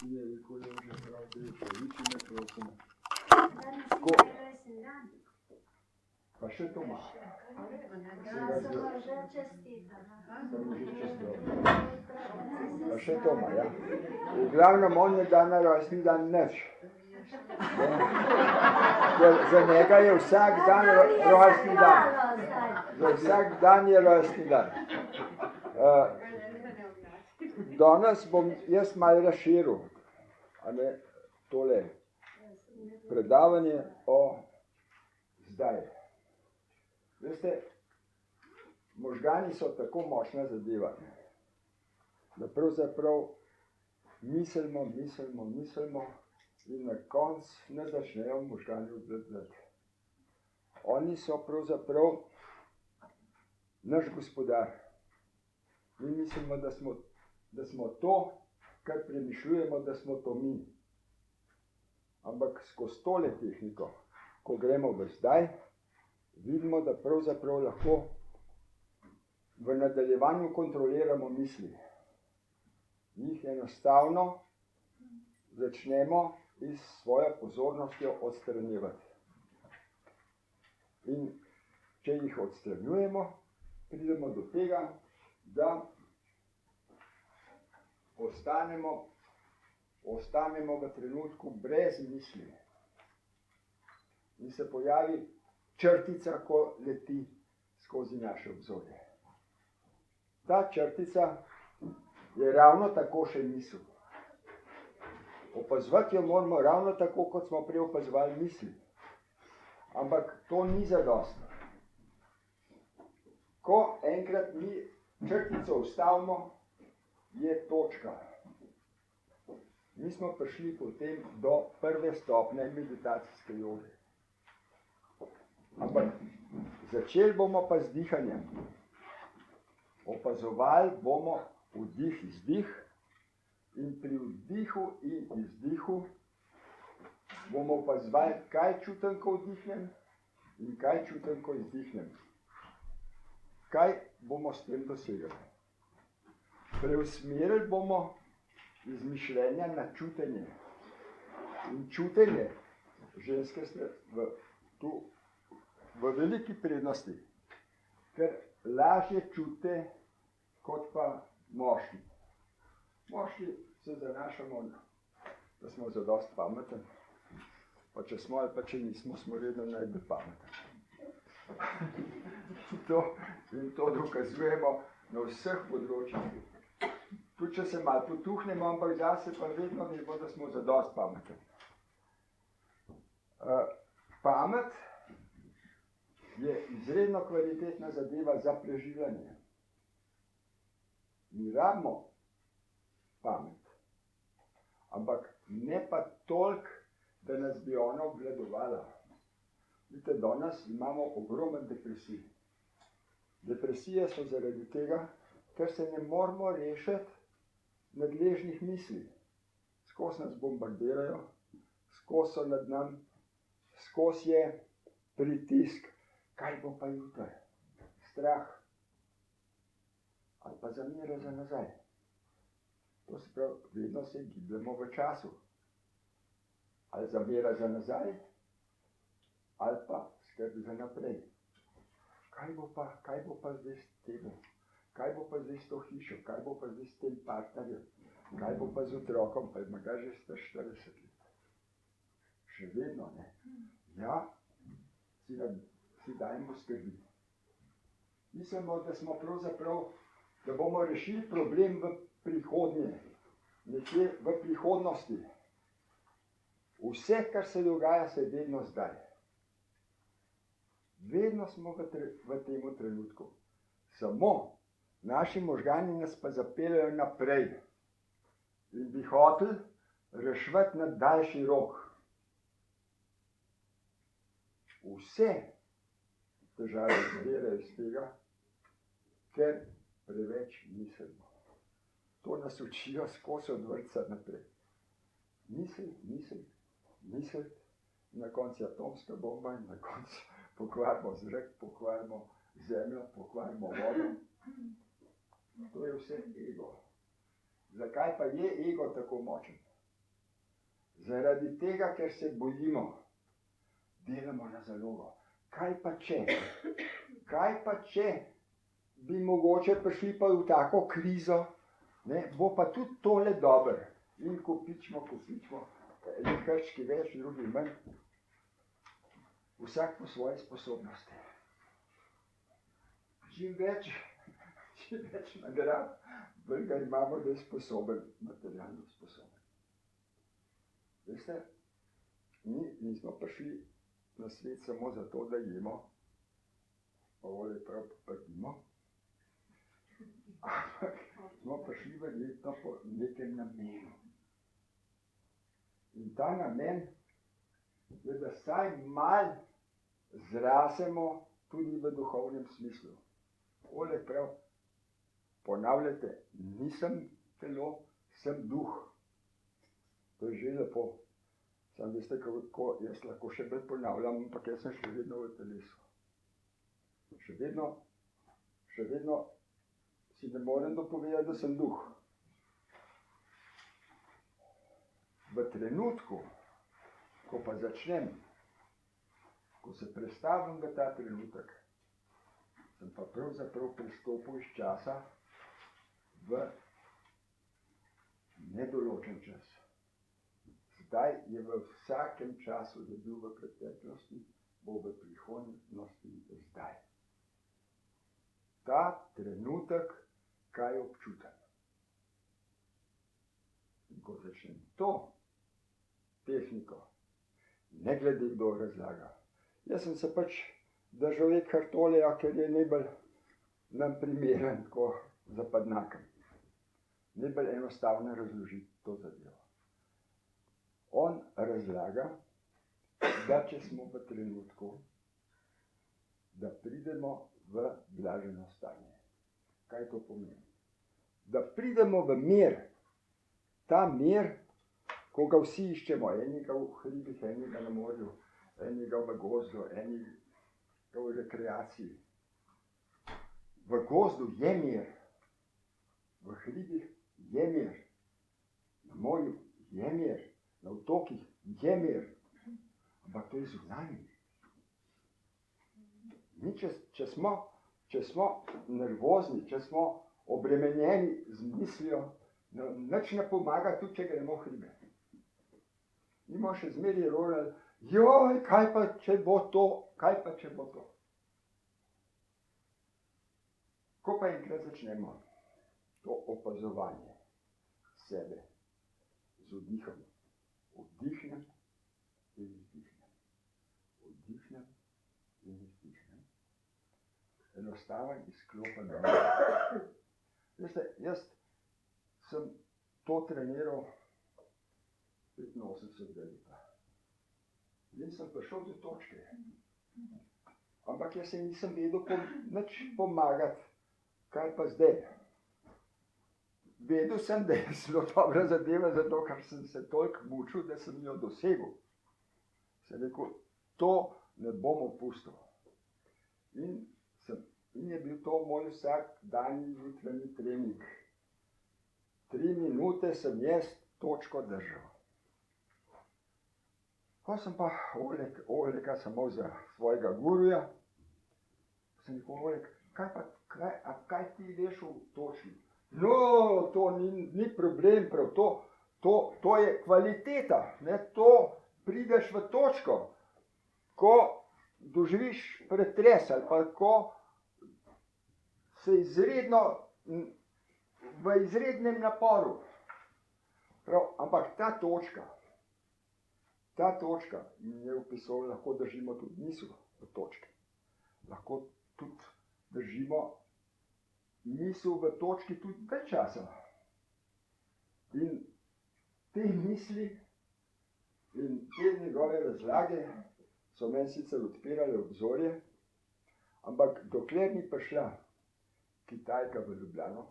je rekel, da že prav, da je praviči ne prosimo. Pa še to ima. Pa še to ima, ja. V glavnem on je dan na rojstni dan nič. Za njega je vsak dan rojstni dan. Za vsak dan je rojstni dan. Danes bom jaz malo razširil tole predavanje o zdaj. Veste, možgani so tako močna zadeva, da pravzaprav mislimo in na koncu ne začnejo možgani obvladati. Oni so pravzaprav naš gospodar. Mi mislimo, da smo to, kar premišljujemo, da smo to mi. Ampak skozi tole tehniko, ko gremo v zdaj, vidimo, da pravzaprav lahko v nadaljevanju kontroliramo misli. Jih enostavno začnemo iz svojo pozornostjo odstranjevati. In če jih odstranjujemo, pridemo do tega, da ostanemo v trenutku brez misli. In se pojavi črtica, ko leti skozi naše obzorje. Ta črtica je ravno tako še misel. Opazovati jo moramo ravno tako, kot smo prej opazovali misli. Ampak to ni zadostno. Ko enkrat mi črtico ustavimo, je točka. Mi smo prišli potem do prve stopnje meditacijske joge. Ampak začeli bomo pa z dihanjem. Opazovali bomo vdih, izdih in pri vdihu in izdihu bomo opazovali, kaj čutim, ko vdihnem in kaj čutim, ko izdihnem. Kaj bomo s tem dosegli? Preusmerili bomo iz mišljenja na čutenje. In čutenje, ženske ste v veliki prednosti, ker lažje čute kot pa moški. Moški se zanašamo, da smo zadosti pametni, pa če smo ali pa če nismo, smo vedno najbolj pametni. In to dokazujemo na vseh področjih. Tudi če se malo potuhnemo, ampak zase pa vedno vemo, da smo zadosti pametni. Pamet je izredno kvalitetna zadeva za preživljanje. Mi rabimo pamet, ampak ne pa toliko, da nas bi ona obvladovala. Vidite, danes imamo ogromen depresij. Depresije so zaradi tega, ker se ne moramo rešiti nadležnih misli. Skozi nas bombardirajo, skozi so nad nami, skozi je pritisk, kaj bo pa jutri, strah ali pa zamera za nazaj. To se pravi, vedno se gibljamo v času. Ali zamera za nazaj, ali pa skrb za naprej. Kaj bo pa zdaj s tebom? Kaj bo pa zdaj s to hišo? Kaj bo pa zdaj s tem partnerjem? Kaj bo pa z otrokom? Pa ima ga že 140 let. Še vedno ne. Ja, si dajmo skrbi. Mislimo, da smo pravzaprav, da bomo rešili problem v prihodnje, nekje v prihodnosti. Vse, kar se dogaja, se je vedno zdaj. Vedno smo v tem trenutku. Samo naši možgani nas pa zapeljajo naprej in bi hoteli reševati na daljši rok. Vse težave izvirajo iz tega, ker preveč mislimo. To nas učijo skozi od vrtca naprej. Misel, na koncu atomska bomba in na koncu pokvarimo zrak, pokvarimo zemljo, pokvarimo vodo. To je vse ego. Zakaj pa je ego tako močen? Zaradi tega, ker se bojimo, delamo na zalogo. Kaj pa če bi mogoče prišli pa v tako krizo, ne, bo pa tudi tole dobro. In kopičimo, lihrčki več, drugi manj. Vsak po svoje sposobnosti. Čim več nagrad, bolj ga imamo, da je sposoben, materialno sposoben. Veste, mi nismo prišli na svet samo zato, da jemo, pa vole prav poprdimo, ampak smo prišli verjetno po nekem namenu. In ta namen je, da saj malo zrasemo tudi v duhovnem smislu. Ole prav ponavljate, nisem telo, sem duh. To je že lepo. Sam veste, kako jaz lahko še bolj ponavljam, ampak jaz sem še vedno v telesu. Še vedno si ne morem dopovedati, da sem duh. V trenutku, ko pa začnem, ko se prestavim v ta trenutek, sem pa pravzaprav prestopil iz časa v nedoločen čas. Zdaj je v vsakem času, je bil v preteklosti, bo v prihodnosti zdaj. Ta trenutek, kaj občutam. In ko začnem to tehniko, ne glede kdo razlaga, jaz sem se pač držal Eckhart Tolleja, ker je najbolj nam primeren, tako zapadnakem. Najbolj enostavno razložiti to zadevo. On razlaga, da če smo v trenutku, da pridemo v blaženo stanje. Kaj to pomeni? Da pridemo v mir. Ta mir, ko ga vsi iščemo, enega v hribih, enega na morju, enega v gozdu, enega v rekreaciji. V gozdu je mir, v hribih je mir, na morju je mir, na otokih je mir, ampak to je zunanji. Mi, če smo nervozni, če smo obremenjeni z mislijo, nič ne pomaga, tudi če gremo v hribe. Nimo še zmeraj rožali, joj, kaj pa če bo to, kaj pa če bo to. Ko pa enkrat začnemo to opazovanje sebe z vdihom, vdihnem in izdihnem, vdihnem in izdihnem, enostaven izklopen dan. Veste, jaz sem to treniral 85 leta. In sem prišel do točke. Ampak jaz se nisem vedel nič pomagati, kaj pa zdaj. Vedel sem, da je zelo dobra zadeva, zato ker sem se toliko mučil, da sem jo dosegel. Sem rekel, to ne bom opustil. In je bil to moj vsak danji jutranji trening. 3 minute sem jaz točko držal. Ko sem pa Olega samo za svojega guruja, sem rekel, Oleg, kaj ti veš v točki? No, to ni problem, prav to je kvaliteta, ne, to prideš v točko, ko doživiš pretres ali pa ko se v izrednem naporu. Prav, ampak ta točka je opisal, lahko držimo tudi misel v točki. Lahko tudi držimo misel v točki tudi več časa. In te misli in te njegove razlage so meni sicer odpirale obzorje, ampak dokler ni prišla Kitajka v Ljubljano,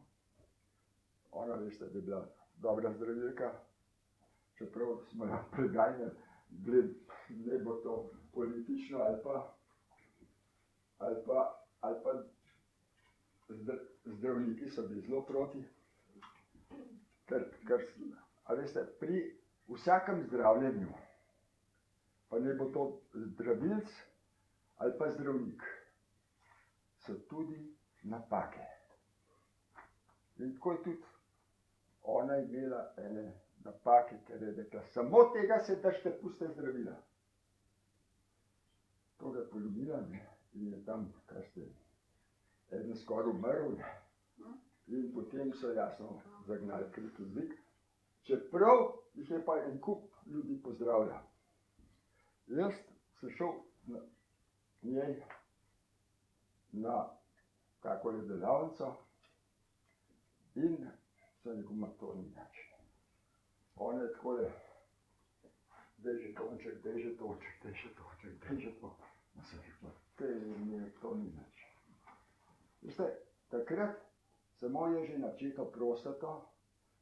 ona veste, da je bila dobra zdravilka, čeprav smo jo preganjali, ne bo to politično ali pa zdravniki so bili zelo proti, ker a veste, pri v vsakem zdravljenju, pa ne bo to zdravilc ali pa zdravnik, so tudi napake. In tako je tudi ona imela ene napake, ker je rekla, samo tega se držite, puste zdravila. To ga je poljubila, ne, in je tam, kaj ste, eden skoraj umrl, ne, in potem so jasno zagnali krik in vik, čeprav jih je pa en kup ljudi pozdravljal. Jaz sem šel na njej na kakole delavnico in sem rekel, ma to ni nič. On je takole, daj že tonček, daj že tonček, daj že tonček, daj že to. Ma sem rekel, to ni nič. Veste, takrat samo je že načeto prostato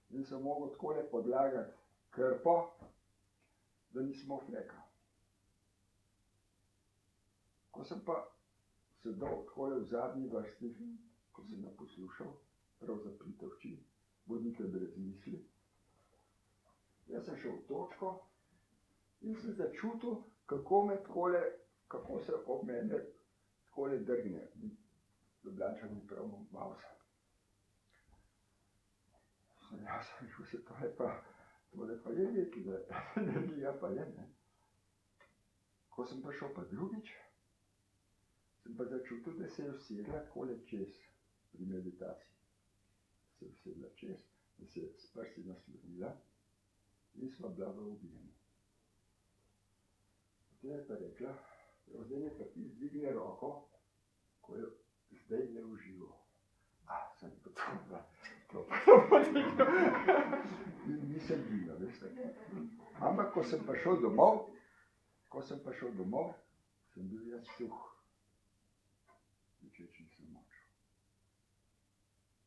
in sem mogel takole podlagati krpo, da nismo fleka. Ko sem pa sedel takole v zadnji vrsti, ko sem jo poslušal, prav zaprite oči, bodite brez misli, jaz sem šel v točko in sem začutil, kako me takole, kako se ob mene takole drgne. Ljubljančan mi prav malo sem. Jaz sem rekel, se tole pa je nekaj, da energija pa je, ne. Ko sem pa šel pa drugič, sem pa začutil, da se je usedla takole čez pri meditaciji. Se je usedla čez, da se je s prsti naslonila in sva bila v objemu. Potem je pa rekla, zdaj mi pa ti dvigne roko, ko jo zdaj ne uživo. Sem rekel, to pa in nisem bila, veste. Ampak ko sem pa šel domov, sem bil jaz suh. Ničeč nisem močil.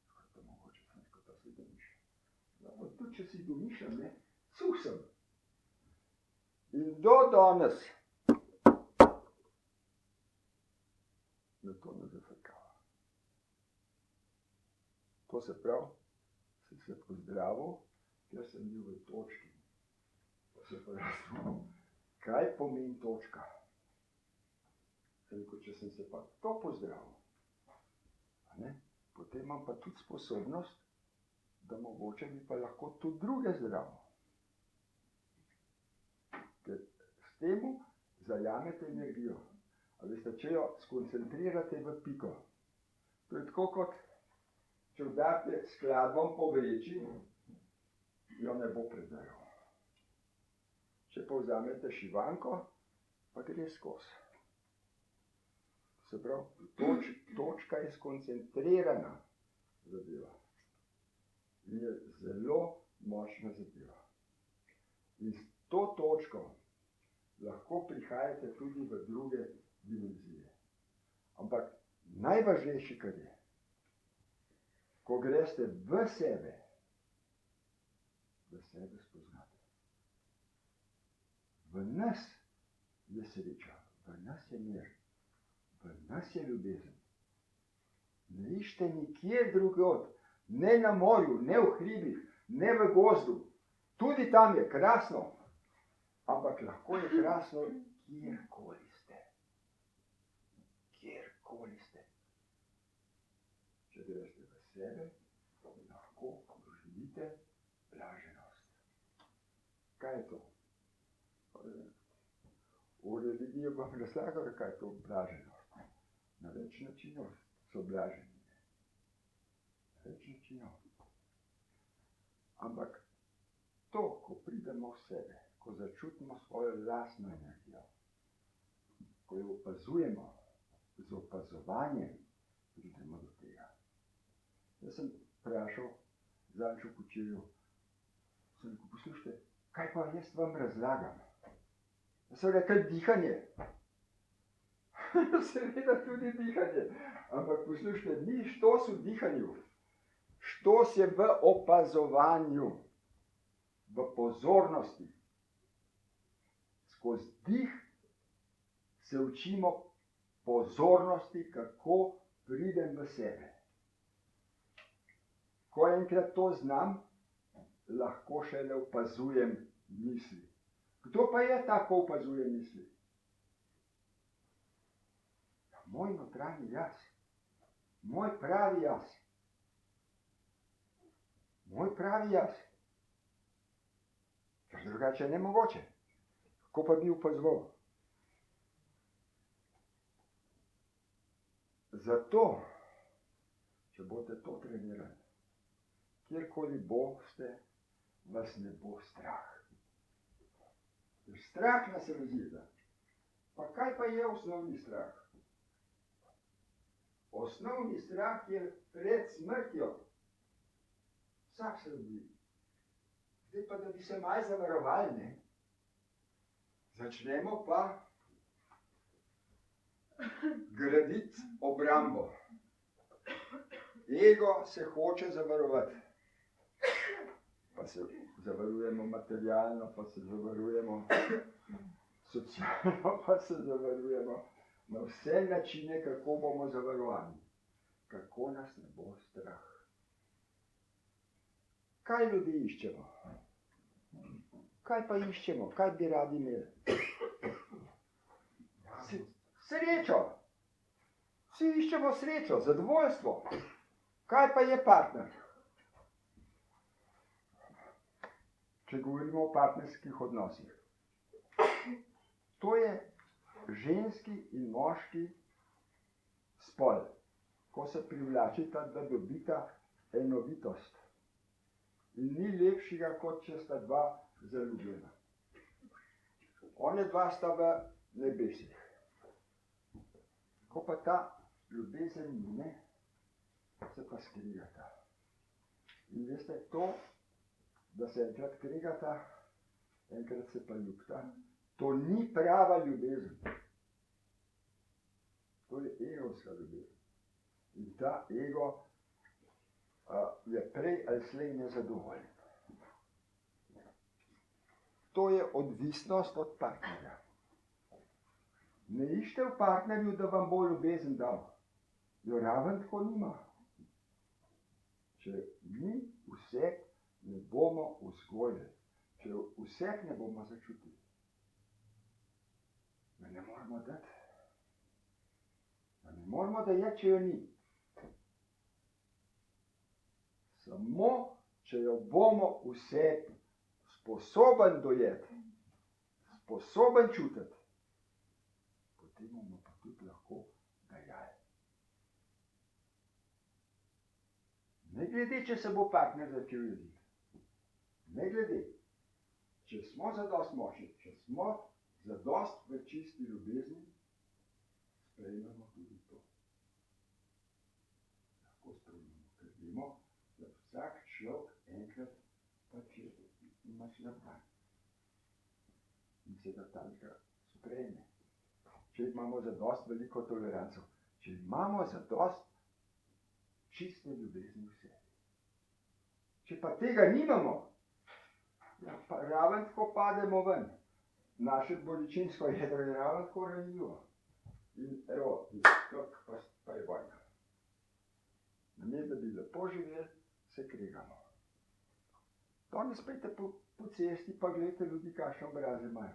Skoraj to mogoče sem rekel, da si domišljam. No, tudi če si domišljam, ne, suh sem. In do danes me to ne zafrkava. To se pravi, sem se pozdravil, ker sem bil v točki. Pa se pa razumel, kaj pomeni točka. Sem rekel, če sem se pa to pozdravil, potem imam pa tudi sposobnost, da mogoče bi pa lahko tudi druge zdravil. Ker s temu zajamete energijo. A veste, če jo skoncentrirate v piko, to je tako kot, če vdate skladbom po vreči, jo ne bo predajal. Če pa vzamete šivanko, pa gre skozi. Se pravi, točka je skoncentrirana zadeva. In je zelo močna zadeva. In s to točko lahko prihajate tudi v druge dimenzije. Ampak najvažnejši, kar je, ko greste v sebe spoznate. V nas je sreča, v nas je mir, v nas je ljubezen. Ne iščete nikjer drugod, ne na morju, ne v hribih, ne v gozdu. Tudi tam je krasno, ampak lahko je krasno kjerkoli ste. Kjerkoli ste. Če greste v sebe, lahko doživite blaženost. Kaj je to? V religiji vam razlagajo, kaj je to blaženost. Na več načinov so blaženi. Na več načinov. Ampak to, ko pridemo v sebe, ko začutimo svojo lastno energijo, ko jo opazujemo, z opazovanjem pridemo do tega. Jaz sem vprašal zadnjič v kočirju, sem rekel, poslušajte, kaj pa jaz vam razlagam? Jaz sem rekel, dihanje. Seveda tudi dihanje. Ampak poslušajte, ni štos v dihanju. Štos je v opazovanju, v pozornosti. Skozi dih se učimo pozornosti, kako pridem v sebe. Ko enkrat to znam, lahko šele opazujem misli. Kdo pa je ta, ko opazuje misli? Moj notranji jaz. Moj pravi jaz. Moj pravi jaz. Ker drugače je nemogoče. Kako pa bi opazoval? Zato, če boste to trenirali, kjerkoli boste, vas ne bo strah. Ker strah nas razjeda. Pa kaj pa je osnovni strah? Osnovni strah je pred smrtjo. Vsak se rodi. Zdaj pa, da bi se malo zavarovali, ne? Začnemo pa graditi obrambo. Ego se hoče zavarovati. Pa se zavarujemo materialno, pa se zavarujemo socialno, pa se zavarujemo na vse načine, kako bomo zavarovani. Kako nas ne bo strah. Kaj ljudi iščemo? Kaj pa iščemo? Kaj bi radi imeli? Srečo. Vsi iščemo srečo, zadovoljstvo. Kaj pa je partner? Če govorimo o partnerskih odnosih. To je ženski in moški spol, ko se privlačita, da dobita enovitost. In ni lepšega, kot če sta dva zaljubljena. One dva sta v nebesih. Ko pa ta ljubezen mine, se pa skregata. In veste, to, da se enkrat kregata, enkrat se pa ljubta, to ni prava ljubezen. To je egovska ljubezen. In ta ego je prej ali slej nezadovoljen. To je odvisnost od partnerja. Ne iščite v partnerju, da vam bo ljubezen dal. Jo raven tako nima. Če mi vseh ne bomo vzgojili, če vseh ne bomo začutili, da ne moramo dati. Da ne moramo dajati, če jo ni. Samo, če jo bomo vseh sposoben dojeti, sposoben čutiti, potem bomo pa tudi lahko dajali. Ne glede, če se bo partner začel jeziti. Ne glede. Če smo zadost močni, če smo zadost v čisti ljubezni, sprejmemo tudi to. Lahko sprejmemo, ker vemo, da vsak človek enkrat pač ima slab dan. In se da tanka sprejme. Če imamo zadost veliko toleranco, če imamo zadost čiste ljubezni v sebi. Če pa tega nimamo, ja, pa raven tako pademo ven. Naše bolečinsko jedro je raven tako ranljivo. In evo, pa je vojna. Namesto da bi lepo živeli, se kregamo. Danes pejte po cesti, pa gledajte ljudi, kakšne obraze imajo,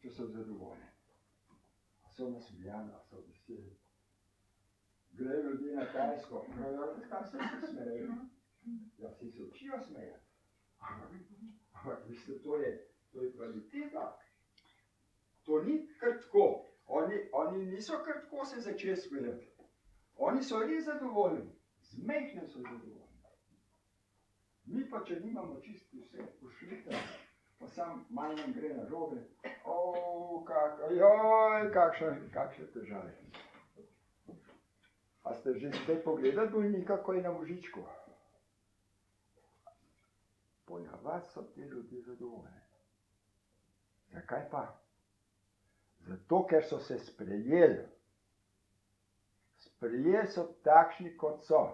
če so zadovoljni. So nasmejani, so veseli. Gledajo ljudi na Tajsko, pravijo, kaj se smejejo. Ja, vsi se učijo smejati. Ampak mislim, to je kvaliteta. To ni kar tako. Oni niso kar tako se začeli smejati. Oni so res zadovoljni. Zmehne so zadovoljni. Mi pa, če nimamo čisti vse pošlite, pa sam malo nam gre na žobe, kakšne težave. A ste že zdaj pogledali bolnika, ko je na vozičku? Ponavadi so ti ljudje zadovoljni. Zakaj pa? Zato, ker so se sprejeli. Sprejeli so takšni, kot so.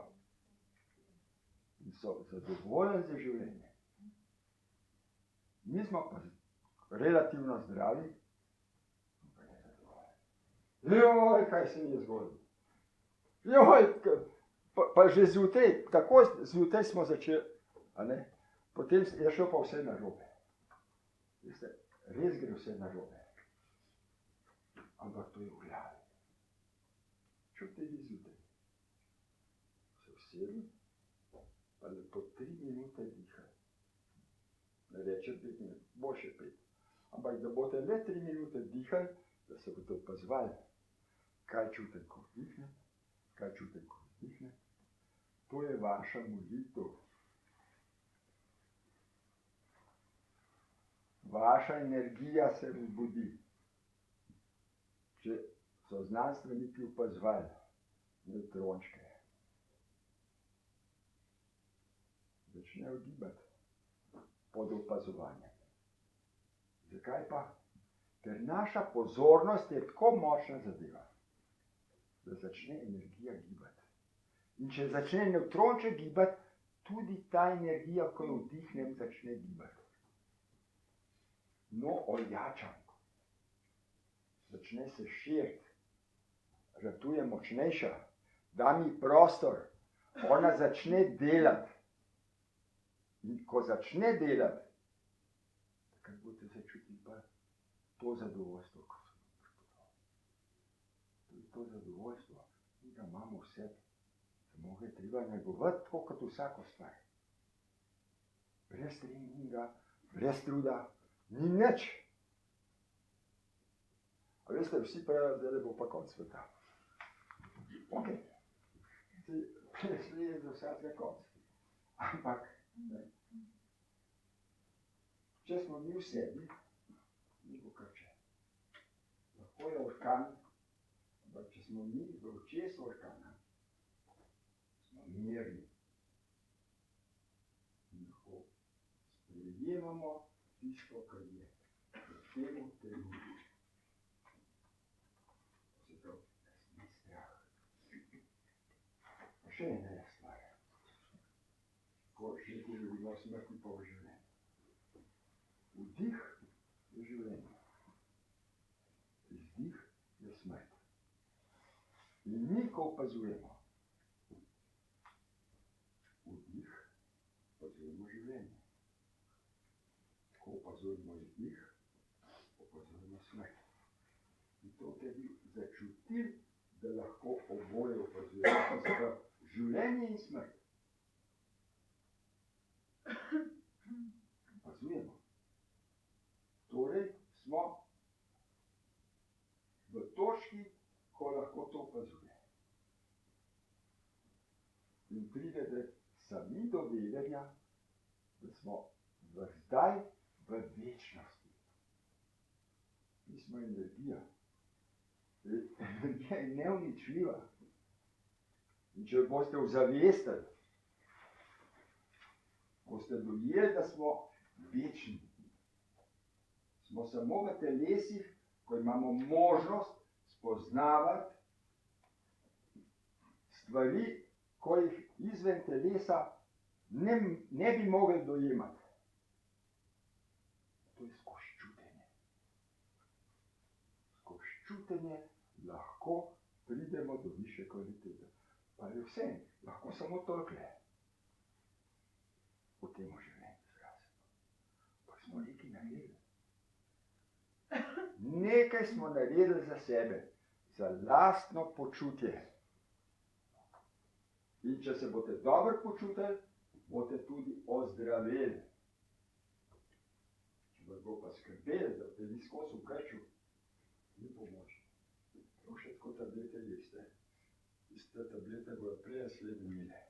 In so zadovoljni za življenje. Mi smo pa relativno zdravi, pa ne zadovoljni. Joj, kaj se mi je zgodilo. Joj, pa že zjutraj, tako zjutraj smo začeli, a ne? Potem je šel pa vse na robe. Veste, res gre vse narobe. Ampak to je v glavi. Čutite izjutraj. Se usedem, pa lepo 3 minute dihaj. Ne reče 5 minut, bo še 5. Ampak da boste le 3 minute dihali, da se boste opazovali, kaj čutim, ko vdihnem, kaj čutim, ko vdihnem. To je vaša molitev. Vaša energija se vzbudi. Če so znanstveniki opazovali nevtrončke, začnejo gibati pod opazovanjem. Zakaj pa? Ker naša pozornost je tako močna zadeva, da začne energija gibati. In če začne nevtronček gibati, tudi ta energija, ko jo vdihnem, začne gibati. No, ojačam. Začne se širiti. Ratuje močnejša. Da mi prostor. Ona začne delati. In ko začne delati, takrat boste začutili pa to zadovoljstvo, ko sem pripravil. To je to zadovoljstvo, ki ga imamo vse. Samo ga je treba negovati tako kot vsako stvar. Brez treninga, brez truda, ni nič. A veste, vsi pravijo, da bo pa konec sveta. Ok, prišli je za vsakega konc. Ampak, ne. Če smo mi v sebi, ni bo krče. Lahko je orkan, ampak če smo mi v očesu orkana, smo mirni. In lahko sprejemamo tisto, kar je v temu trenutku. Zato nas ni strah. Pa še ena stvar. Ko še govorimo o smrti pa o življenju. Vdih je življenje. Izdih je smrt. In mi, ko opazujemo vdih, opazujemo življenje. Ko opazujemo izdih, opazujemo smrt. In to te bi začutili, da lahko oboje opazujemo. Življenje in smrt. Opazujemo. Torej smo v točki, ko lahko to opazuje. In pridete sami do vedenja, da smo zdaj v večnosti. Mi smo energija. Energija je neuničljiva. In če boste ozavestili, boste dojeli, da smo večni. Smo samo v telesih, ko imamo možnost spoznavati stvari, ko jih izven telesa ne bi mogli dojemati. To je skozi čutenje. Skozi čutenje lahko pridemo do višje kvalitete. Pa je vse, lahko samo tolikle. V tem življenju zrazen. Pa smo nekaj naredili. Nekaj smo naredili za sebe, za lastno počutje. In če se boste dobro počutili, boste tudi ozdraveli. Če vas bo pa skrbeli, da boste vi skozi v krču, ni pomoč. To še tako tablete jeste. Tiste tablete bojo prej slednile.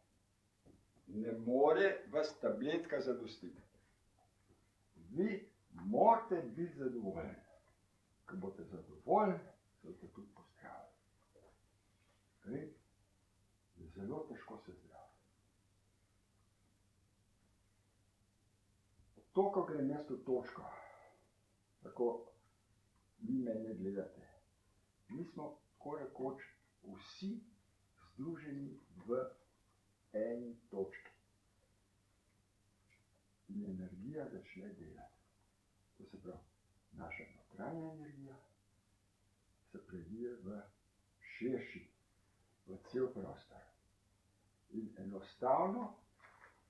Ne more vas tabletka zadostiti. Vi morate biti zadovoljni. Ko boste zadovoljni, se boste tudi pozdravili. Okay? Je zelo težko se zdraviti. To, ko grem jaz v točko, tako vi mene gledate, mi smo tako rekoč vsi združeni v eni točki. In energija začne delati. To se pravi, naša notranja energija se prelije v širši, v cel prostor. In enostavno,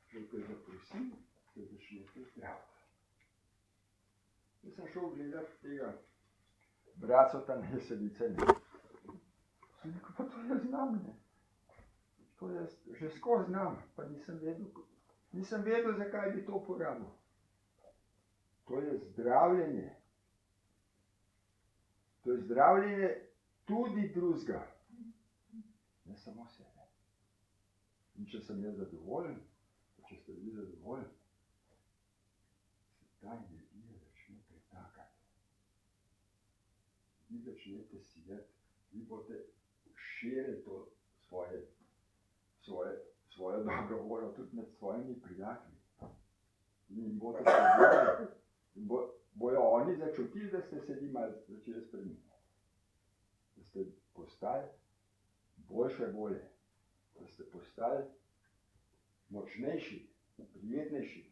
če te zaprosim, se začnete zdraviti. Jaz sem šel gledati tega Bracota Neselice, ne. Sem rekel, pa to jaz znam, ne. To jaz že skozi znam, pa nisem vedel, zakaj bi to uporabil. To je zdravljenje. To je zdravljenje tudi drugega, ne samo sebe. In če sem jaz zadovoljen, če ste vi zadovoljni, se ta energija začne pretakati. Vi začnete sijati, vi boste širili to svojo dobro voljo tudi med svojimi prijatelji. In boste povedali, bojo oni začutili, da ste se vi malo začeli spremeniti. Da ste postali boljše volje, da ste postali močnejši, prijetnejši.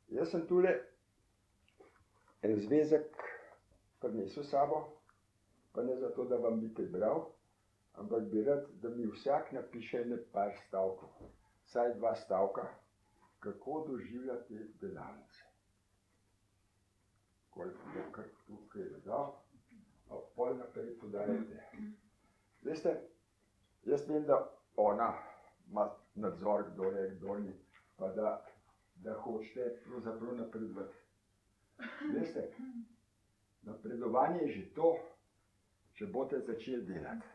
Jaz sem tule en zvezek prinesel s sabo, pa ne zato, da vam bi prebral, ampak bi rad, da mi vsak napiše ene par stavkov, vsaj 2 stavka, kako doživljate delavnice. Koliko bo kar tukaj dal, a pol naprej podajate. Veste, jaz vem, da ona ima nadzor, kdo je, kdo ni, pa da hočete pravzaprav napredovati. Veste, napredovanje je že to, če boste začeli delati.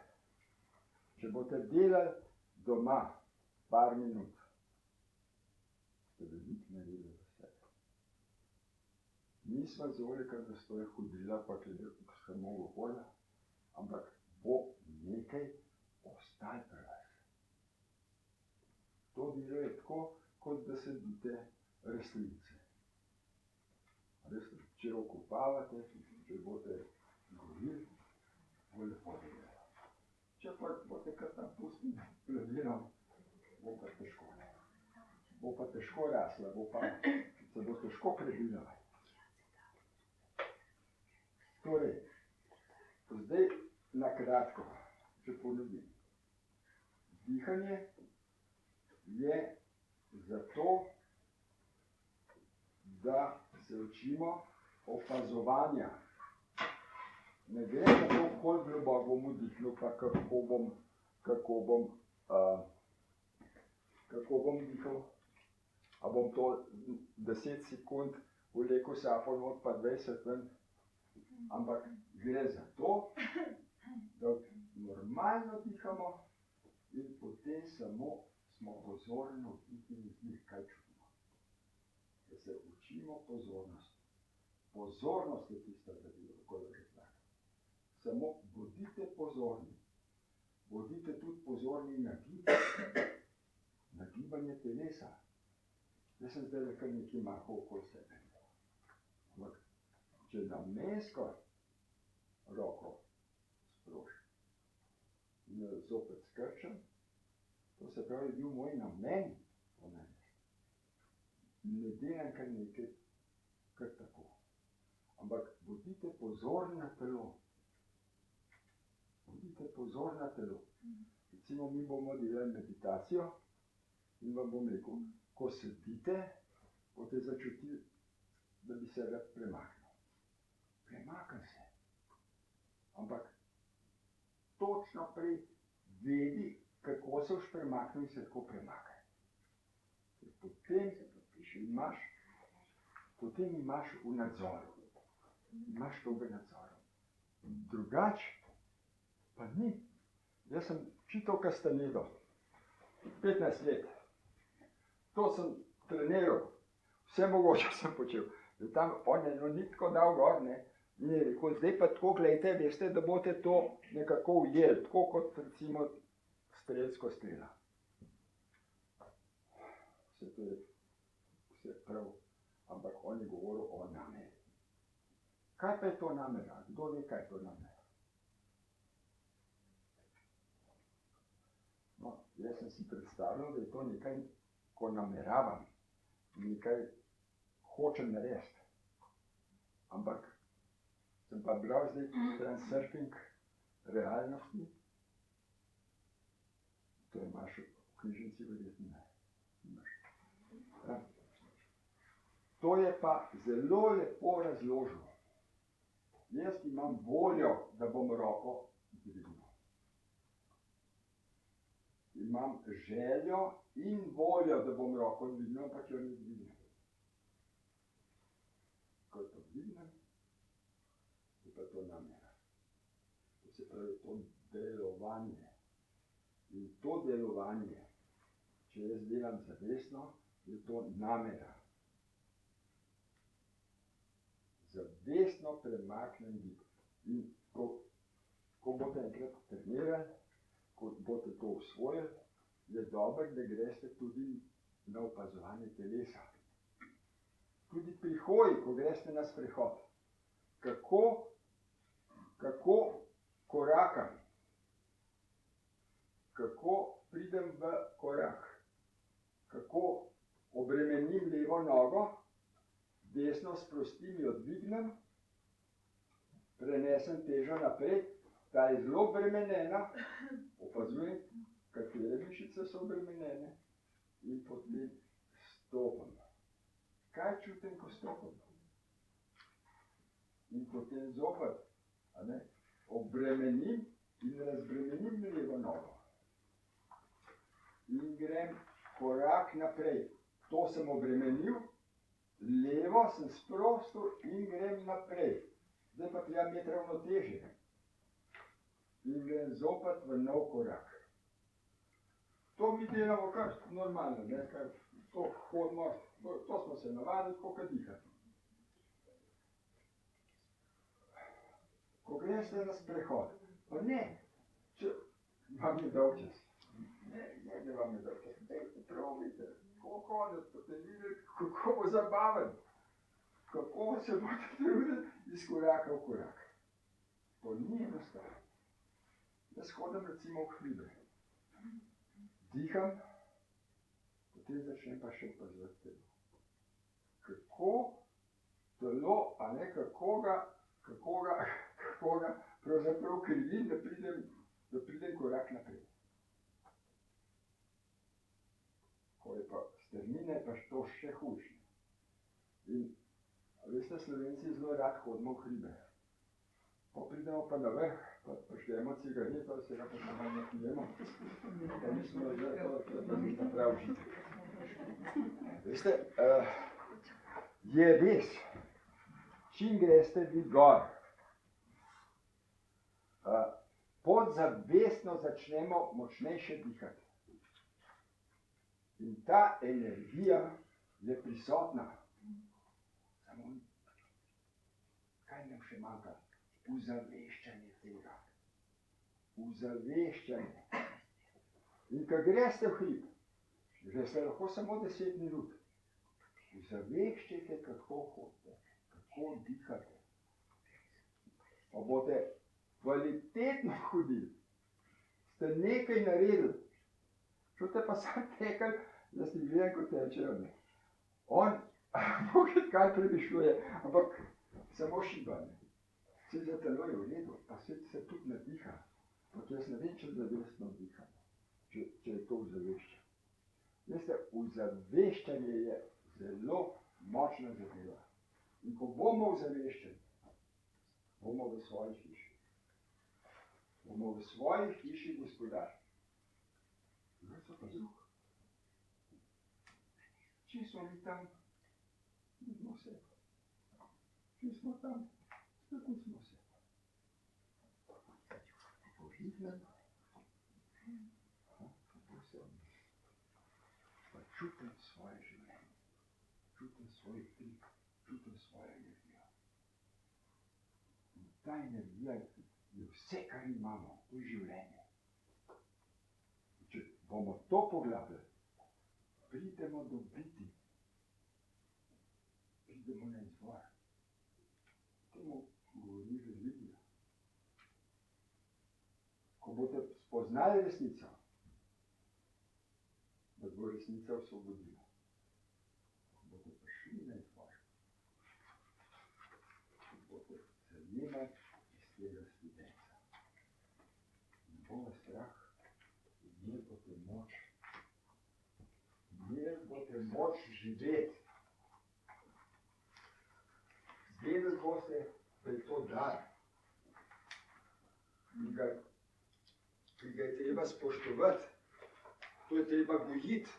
Če boste delali doma par minut, ste veliko naredili za sebe. Nisva zole, kar da stoje hodila, pa gledali samo v okolje, ampak bo nekaj ostalo pri vas. To delo je tako, kot da sedite rastlinice. Če okopavate, če boste gorili, bo lepo delalo. Če pa boste kar tam pustili planiram, bo pa težko. Bo pa težko rasla, se bo težko prebila. Torej, zdaj na kratko, če ponovim. Dihanje je zato, da se učimo opazovanja. Ne gre za to, koliko globoko bom vdihnil, pa kako bom dihal. A bom to 10 sekund vlekel safo not, pa 20 ven. Ampak gre za to, da normalno dihamo in potem samo smo pozorni na vdih in izdih, kaj čutimo. Da se učimo pozornosti. Pozornost je tista, da bi lahko rekla. Samo bodite pozorni. Bodite tudi pozorni na gibanje telesa. Jaz sem zdaj kar nekaj mahal okoli sebe. Ampak, če namesto roko sprošim in zopet skrčem, to se pravi, bil moj namen to narediti. Ne delam kar nekaj kar tako. Ampak bodite pozorni na telo. Bodite pozorni na telo. Recimo, mi bomo delali meditacijo in vam bom rekel, ko sedite, boste začutili, da bi se rad premaknil. Premakni se. Ampak točno vedi, kako se boš premaknil in se tako premakni. Potem imaš v nadzoru. Imaš to v nadzoru. Drugač pa ni. Jaz sem čital Castanedo. 15 let. To sem treniral. Vse mogoče sem počel. Tam on je ni tako dal gor, ne. In je rekel, zdaj pa tako gledajte, veste, da boste to nekako ujeli. Tako kot recimo strelsko strela. Vse to je vse prav. Ampak on je govoril o nameri. Kaj pa je to namera? Kdo ve, kaj je to namera? No, jaz sem si predstavljal, da je to nekaj, ko nameravam. Nekaj hočem narediti. Ampak sem pa bral zdaj Transurfing realnosti. To imaš v knjižnici verjetno, ne. To je pa zelo lepo razložil. Jaz imam voljo, da bom roko dvignil. Imam željo in voljo, da bom roko dvignil, ampak jo ne dvignem. Ko to dvignem, je pa to namera. To se pravi, to delovanje. In to delovanje, če jaz delam zavestno, je to namera. Zavestno premaknem gib. In ko boste enkrat trenirali, ko boste to usvojili, je dobro, da greste tudi na opazovanje telesa. Tudi pri hoji, ko greste na sprehod. Kako korakam, kako pridem v korak, kako obremenim levo nogo, desno sprostim, jo dvignem, prenesem težo naprej, ta je zelo obremenjena, opazujem, katere mišice so obremenjene in potem stopam. Kaj čutim, ko stopam? In potem zopet, obremenim in razbremenim levo nogo. In grem korak naprej. To sem obremenil, levo sem sprostil in grem naprej. Zdaj pa treba imeti ravnotežje. In grem zopet v nov korak. To mi delamo kar normalno, kar to hodimo, to smo se navadili, koliko dihati. Ko greste na sprehod, pa ne, če vam je dolg čas. Ne vam je dolg čas. Dajte probajte, kako hoditi, boste videli, kako bo zabaven. Kako se boste trudili iz koraka v korak. To ni enostavno. Jaz hodim recimo v hribe. Diham, potem začnem pa še opazovati telo. Kako telo, kako ga pravzaprav krivim, da pridem korak naprej. Ko je pa strmine, pa to še hujše. In veste, Slovenci zelo rad hodimo v hribe. Pa pridemo pa na vrh, pa poštejemo cigareto, se ga pa samo ne pijemo. Pa mislimo, da to ni ta prav užitek. Veste, je res, čim greste vi gor, podzavestno začnemo močnejše dihati. In ta energija je prisotna. Samo kaj nam še manjka? Uzaveščanje tega. Uzaveščanje. In ko greste v hrib, greste lahko samo 10 minut. Uzaveščajte, kako hodite, kako dihate. Pa boste kvalitetno hodili. Ste nekaj naredili. Čute pa sam tekel, da ste gledali, ko tečejo. On, mogoče kaj premišljuje, ampak samo šibanje. Vse za telo je v redu, pa se tudi nadiha. Ampak jaz ne vem, če zavestno diham, če je to uzaveščanje. Veste, uzaveščanje je zelo močna zadeva. In ko bomo uzaveščeni, bomo v svoji hiši. Bomo v svoji hiši gospodar. Zdaj so pa drug. Če smo mi tam, nismo se. Če smo tam, tako smo se. Poživljam. Kako se. Pa čutim svoje življenje. Čutim svoj trik. Čutim svojo energijo. In ta energija je vse, kar imamo. To je življenje. Če bomo to poglabljali, pridemo do biti. Pridemo na izvor. Temu govori religija. Ko boste spoznali resnico, da bo resnica osvobodila. Ko boste prišli na izvor, ko boste zajemati iz tega studenca. Ne bo vas strah, imeli boste moč živeti. hoste, da je to dar. Ki ga je treba spoštovati, to je treba gojiti.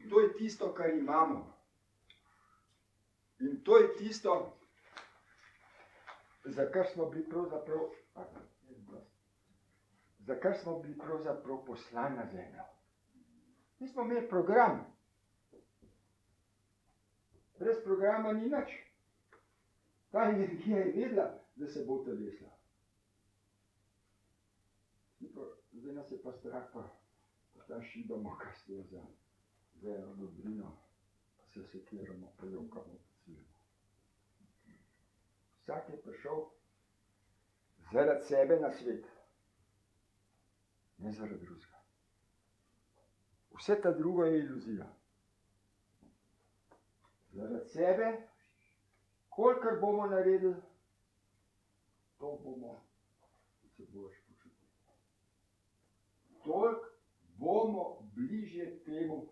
To je tisto, kar imamo. In to je tisto, za kar smo bili pravzaprav poslani na zemljo. Mi smo imeli program. Brez programa ni nič. Ta energija je vedela, da se bo telesla. Zdaj nas je pa strah, pa tam šibamo, kaj ste za eno dobrino, pa se sekiramo, pa jokamo, pa ciljamo. Vsak je prišel zaradi sebe na svet, ne zaradi drugega. Vse ta drugo je iluzija. Zaradi sebe, kolikor bomo naredili, to bomo se boš počutili. Toliko bomo bliže temu,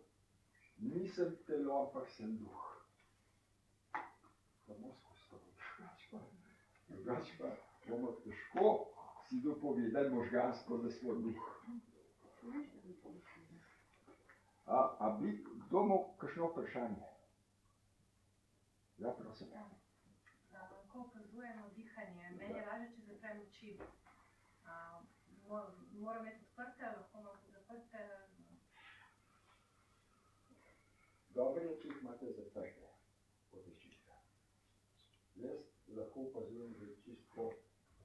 nisem telo, ampak sem duh. Samo skozi to. Drugače pa bomo težko si dopovedali možgansko, da smo duh. A bi kdo imel kakšno vprašanje? Ja, prosim. Ko opazujemo dihanje, meni je lažje, če zaprem oči. Moram imeti odprte, lahko imam zaprte. Dobro je, če jih imate zaprte od očitka. Jaz lahko opazujem že čisto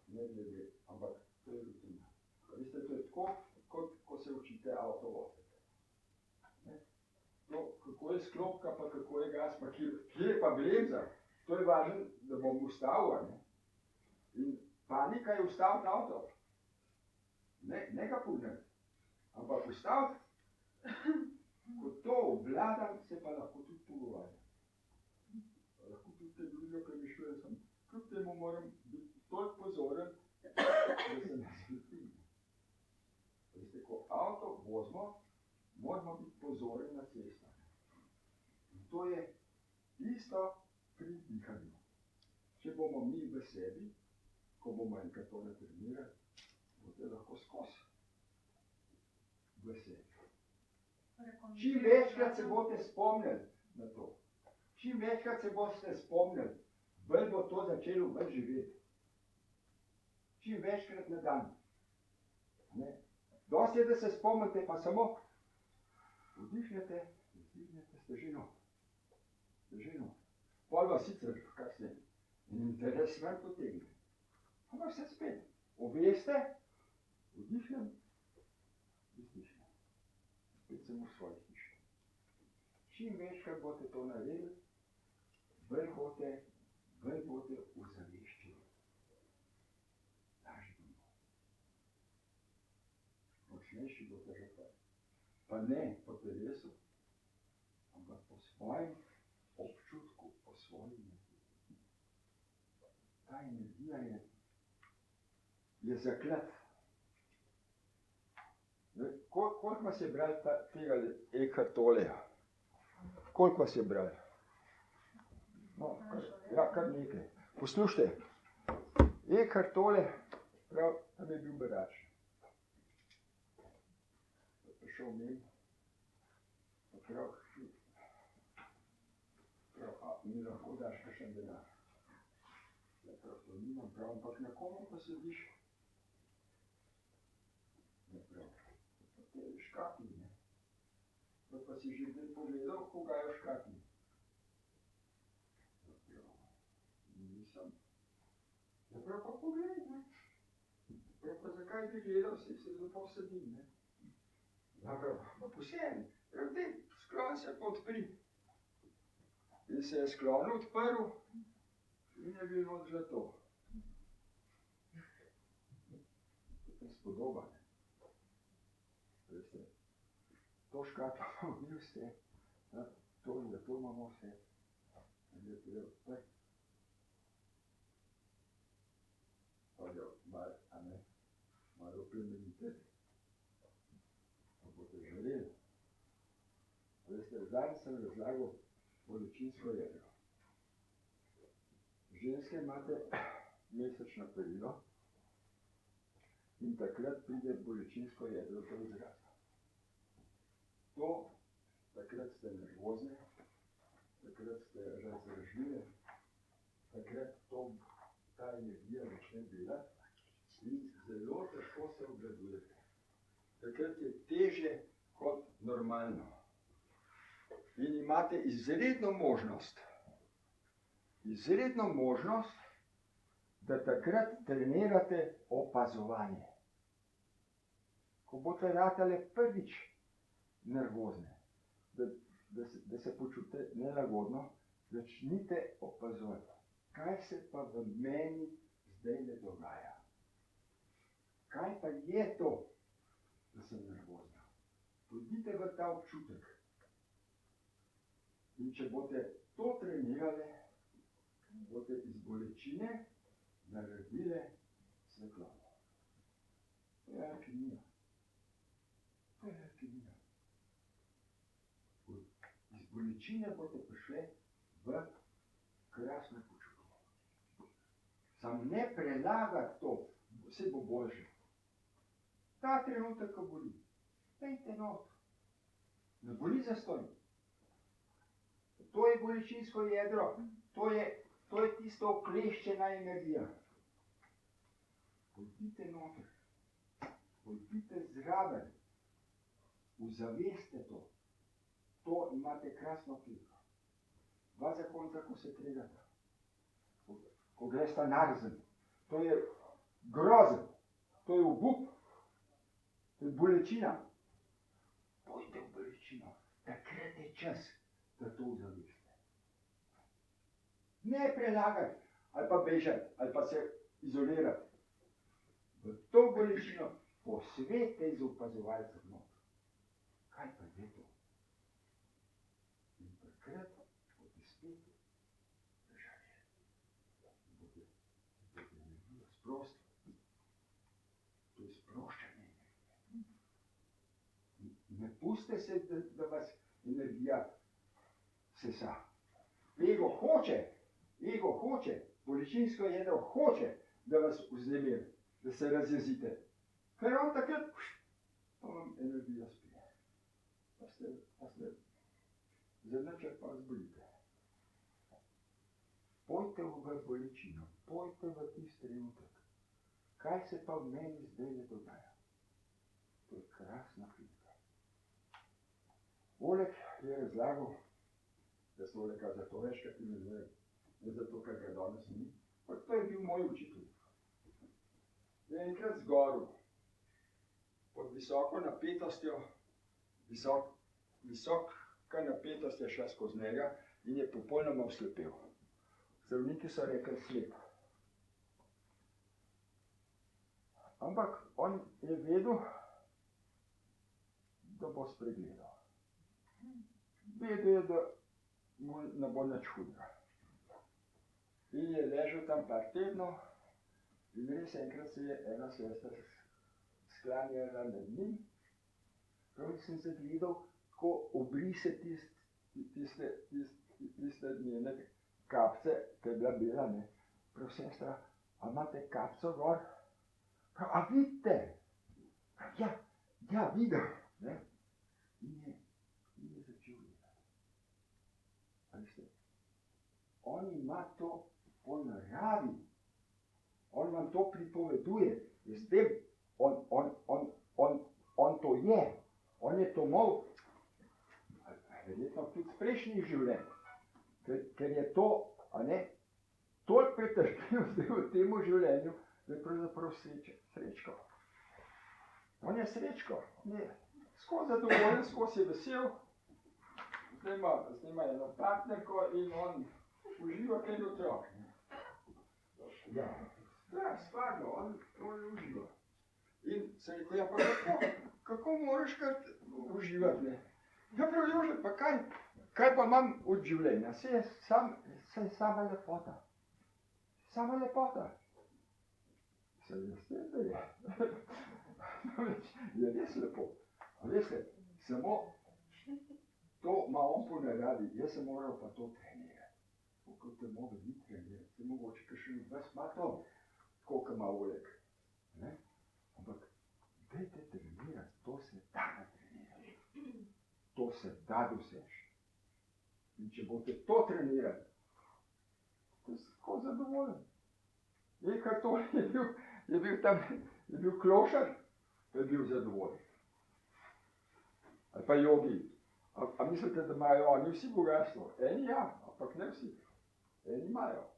ne glede, ampak to je rutina. Veste, to je tako, kot ko se učite avto voziti. No, kako je sklopka, pa kako je gas, pa kje je pa bremza, to je važno, da bom ustavil. In panika je ustaviti avto. Ne ga pugniti, ampak ustaviti, ko to obvladam, se pa lahko tudi pogovarjam. Lahko tudi te druge premišljujem, sem kljub temu moram biti toliko pozoren, da se ne zletim. Veste, ko avto vozimo, moramo biti pozorni na cestah. In to je isto pri dihanju. Če bomo mi v sebi, ko bomo enkrat to natrenirali, boste lahko skozi v sebi. Čim večkrat se boste spomnili na to, čim večkrat se boste spomnili, bolj bo to začelo bolj živeti. Čim večkrat na dan. Dosti je, da se spomnite, pa samo vdihnete, izdihnete, stežino. Pol vas sicer, kar se interes ven potegne. Ampak se spet, obveste, vdihnem, izdišnem. Spet sem v svoji hiši. Čim večkrat boste to naredili, bolj boste v zaveščini. Lažje bomo. Močnejši boste že pa ne po telesu, ampak po svojem občutku, po svoji energiji. Ta energija je zaklet. Koliko vas je bral tega Eckhart Tolleja? Koliko vas je bral? No, kar nekaj. Poslušajte, Eckhart Tolle, prav, tam je bil berač. Prišel mimo, pa prav, mi lahko daš kakšen denar. Ja, prav, to nimam prav, ampak na komu pa sediš? Ja, prav, pa te je škatli, ne? Pa si že zdaj pogledal, koga je v škatli? Ja, prav, nisem. Ja, prav, pa pogledaj, ne? Prav, pa zakaj bi gledal, si se lepo sedim, ne? Ja, prav, pa posebej, prav, te, sklon se pa odpri. In se je sklon odprl in je bilo zlato. To je spodoba, ne? Veste, to škatlo ni vse, to in da to imamo vse. In je treba odprti. Pa jo malo plemenite. Pa boste želeli. Veste, zdaj sem razlagal bolečinsko jedro. ženske imate mesečno perilo in takrat pride bolečinsko jedro do izraza. To, takrat ste nervozne, takrat ste razdražljive, takrat ta energija začne delati in zelo težko se obvladujete. Takrat je teže kot normalno. In imate izredno možnost, da takrat trenirate opazovanje. Ko boste ratale prvič nervozne, da se počutite nelagodno, začnite opazovati, kaj se pa v meni zdaj ne dogaja. Kaj pa je to, da sem nervozna? Pojdite v ta občutek. In če boste to trenirali, boste iz bolečine naredili svetlobo. To je alkimija. Iz bolečine boste prišli v krasno počutje. Samo ne prelagati to, vse bo boljše. Ta trenutek, ko boli, dajte not. Ne boli zastonj. To je bolečinsko jedro, to je tisto okleščena energija. Pojdite noter, pojdite zraven, uzaveste to. To imate krasno kliko. Dva zakonca, ko se kregata, ko gresta narzen, to je grozen, to je obup, to je bolečina. Pojďte v bolečino, takrat je čas, da to uzaveste. Ne prelagati, ali pa bežati, ali pa se izolirati. V to bolečino posvete iz opazovalca not. Kaj pa je to? In takrat boste spet držali. Boste energijo sprostili. To je sproščanje. Ne pustite se, da vas energija sesa. Ego hoče, bolečinsko jedro hoče, da vas vznemiri, da se razjezite. Ker on takrat, pa vam energija spije. Pa ste zadnjič pa zbolite. Pojte v bolečino, pojte v tisti trenutek. Kaj se pa v meni zdaj ne dogaja? To je krasna klika. Oleg je razlagal, da so Olega zato večkrat imenujem, ne zato, ker ga danes ni, pa to je bil moj učitelj. Je enkrat zgoril, pod visoko napetostjo, visoka napetost je šla skozi njega in je popolnoma oslepel. Zdravniki so rekli slep. Ampak on je vedel, da bo spregledal. Vedel je, da mu ne bo nič hudega. In je ležal tam par tednov in res enkrat se je ena sestra sklanjala nad njim. Prav sem se gledal, ko obrise tiste njene kapce, ki je bila bela, ne. Prav sestra, a imate kapco gor? Prav, a vidite? Ja, vidim. Ne? In je začel gledati. A veste, on ima to po naravi. On vam to pripoveduje. S tem, on to je. On je to imel, verjetno tudi prejšnjih življenj. Ker je to, toliko pretrpel zdaj v tem življenju, da je pravzaprav srečko. On je srečko. On je skozi zadovoljen, skozi je vesel. Zdaj ima eno partnerko in on uživa kaj otrok. Ja, stvarno, on uživa. In se rekel, ja pa kako moraš kar uživati, ne? Ja prav, Jože, pa kaj pa imam od življenja? Saj je sama lepota. Sama lepota. Saj veste, da je. Je res lepo. Veste, samo to ima on po naravi, jaz sem moral pa to trenirati. Kot te mogo biti trenirati, se mogoče kakšen od vas ima to, tako kot ima Oleg. Ne? Ampak, dajte trenirati, to se da natrenirati. To se da doseči. In če boste to trenirali, to si tako zadovoljen. Eka to je bil tam, je bil klošar, je bil zadovoljen. Ali pa jogi. A mislite, da imajo oni vsi bogatstvo? Eni ja, ampak ne vsi. Eni imajo.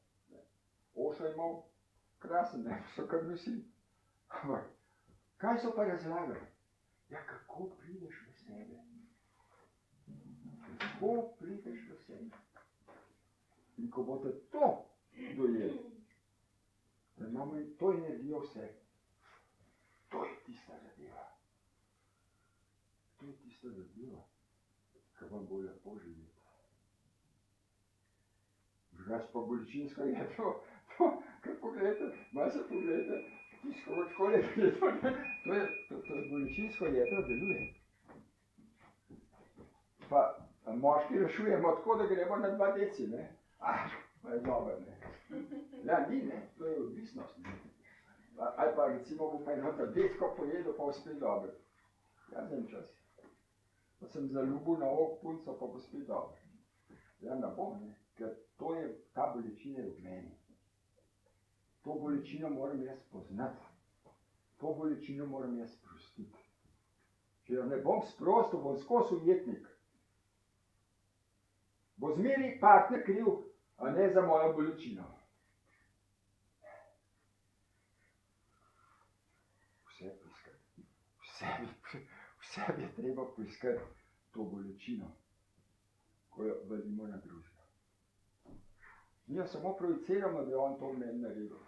Ošo je imel krasen, ne, so kar vsi. Ampak, kaj so pa razlagali? Ja, kako prideš v sebe? Kako prideš v sebe? In ko boste to dojeli, da imamo to energijo v sebi, to je tista zadeva. To je tista zadeva, ki vam bo lepo živeti. Drugač pa bolečinsko je to, kar pogledajte, malo se pogledajte, tisto, tako je, to je bolečinsko jedro deluje. Pa moški rešujemo tako, da gremo na 2 deci, ne? Pa je dobro, ne? Ja, ni, ne? To je odvisnost, ne? Ali pa recimo bo pa eno tabletko pojedel, pa bo spet dobro. Ja, nem čas. Pa sem zaljubil na punco, pa bo spet dobro. Ja, ne bom, ne? Ker to je, ta bolečina je v meni. To bolečino moram jaz poznati. To bolečino moram jaz sprostiti. Če jo ne bom sprostil, bom skozi ujetnik. Bo zmeri partner kriv, a ne za mojo bolečino. Vse poiskati. V sebi je treba poiskati to bolečino, ko jo valimo na drugega. Mi jo samo projiciramo, da je on to v meni naredil.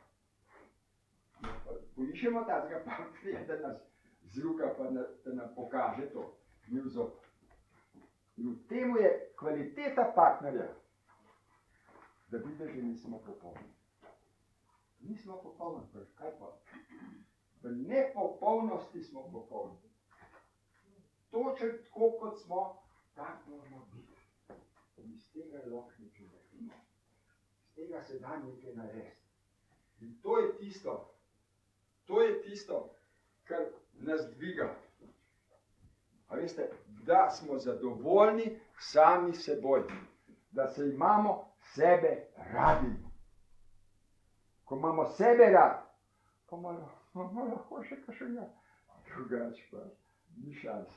Poiščemo tazga partnerja, da nas zruka, pa da nam pokaže to, mi v zob. In v temu je kvaliteta partnerja, da vidi, že nismo popolni. Nismo popolni, kaj pa? V nepopolnosti smo popolni. Točno tako, kot smo, tako moramo biti. In iz tega je lahko nekaj naredimo. Iz tega se da nekaj narediti. In to je tisto, kar nas dviga. A veste, da smo zadovoljni sami seboj. Da se imamo sebe radi. Ko imamo sebe rad, pa imamo lahko še kakšnega. Drugače pa ni šans.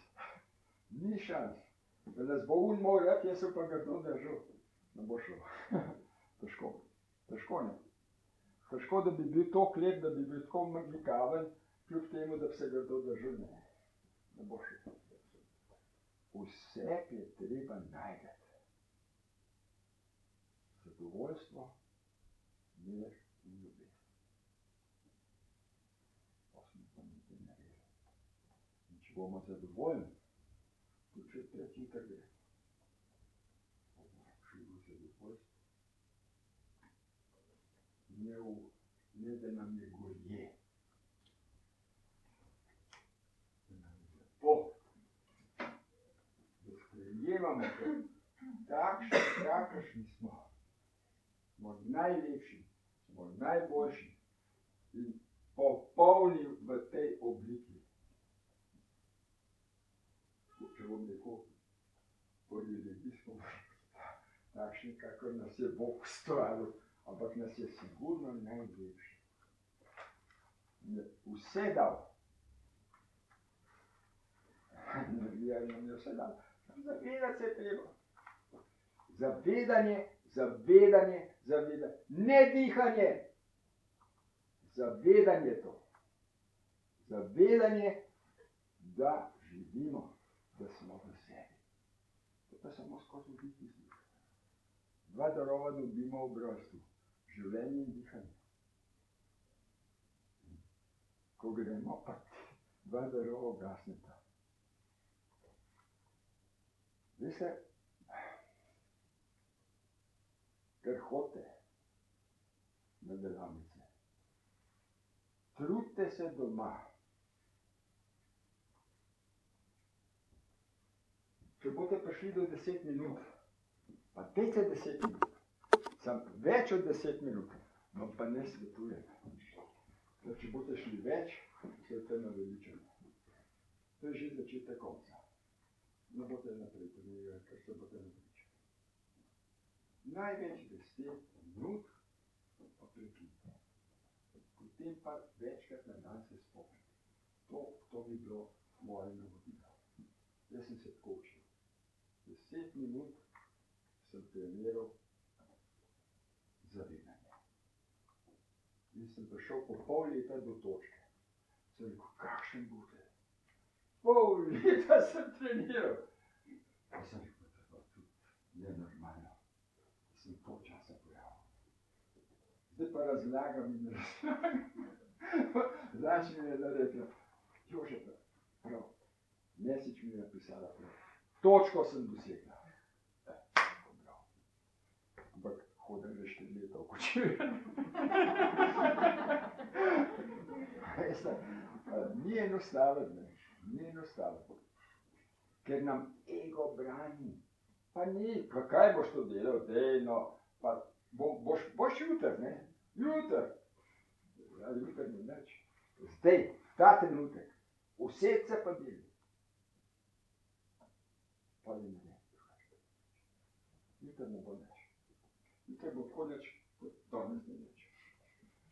Ni šans. Da nas bo moj rad, jaz pa ga to držal. Ne bo šlo. Težko. Težko ne. Težko, da bi bil to lep, da bi bil tako magikaven, kljub temu, da bi se ga to držal. Ne. Ne bo šlo. Vse je treba najti. Zadovoljstvo, mir in ljubezen. Pa smo pa nekaj naredili. In če bomo zadovoljni, tudi če tretji trge, bomo šli v zadovoljstvo. Ne da nam je gorje. Da nam je lepo. Da sprejemamo to. Takšni, kakršni smo. Smo najlepši, smo najboljši in popolni v tej obliki. Če bom rekel, po religijsko, takšni, kakor nas je Bog ustvaril, ampak nas je sigurno najlepši. Vse dal. Energija nam je vse dal. Zavedati se je treba. Zavedanje. Ne dihanje. Zavedanje to. Zavedanje, da živimo, da smo v sebi. To pa samo skozi biti zdi. 2 darova dobimo v rojstvu. Življenje in dihanje. Ko gremo, pa 2 darova ugasneta. Veste, ker hodite na delavnice. Trudite se doma. Če boste prišli do 10 minut, pa dajte 10 minut, sam več od 10 minut, Vam pa ne svetujem. Da če boste šli več, se te naveličali. To je že začetek konca. Ne boste naprej trenirali, ker se boste naveličali. Največ 10 minut pa prekinite. Potem pa večkrat na dan se spomnite. To bi bilo moje navodilo. Jaz sem se tako učil. 10 minut sem treniral zavedanje. In sem prišel po pol leta do točke. Sem rekel, kakšen bote? Pol leta sem treniral. Pa sem rekel, da tudi nenormalno. Sem pol časa pojavil. Zdaj pa razlagam in razlagam. Znači mi je naredila, Jože prav, Mesič mi je napisala prav. Točko sem dosegla. Ampak hodim že 4 leta v kočevju. Ni enostaven, ne. Ni enostaven. Ker nam ego brani. Pa ni, pa kaj boš to delal, dej, no, pa boš jutr, ne? Jutr. Ja, jutr ni nič. Zdaj, ta trenutek, usedь se pa deli. Pa ne ne. Jutr ne bo nič. Jutr bo tako nič, kot danes ne nič.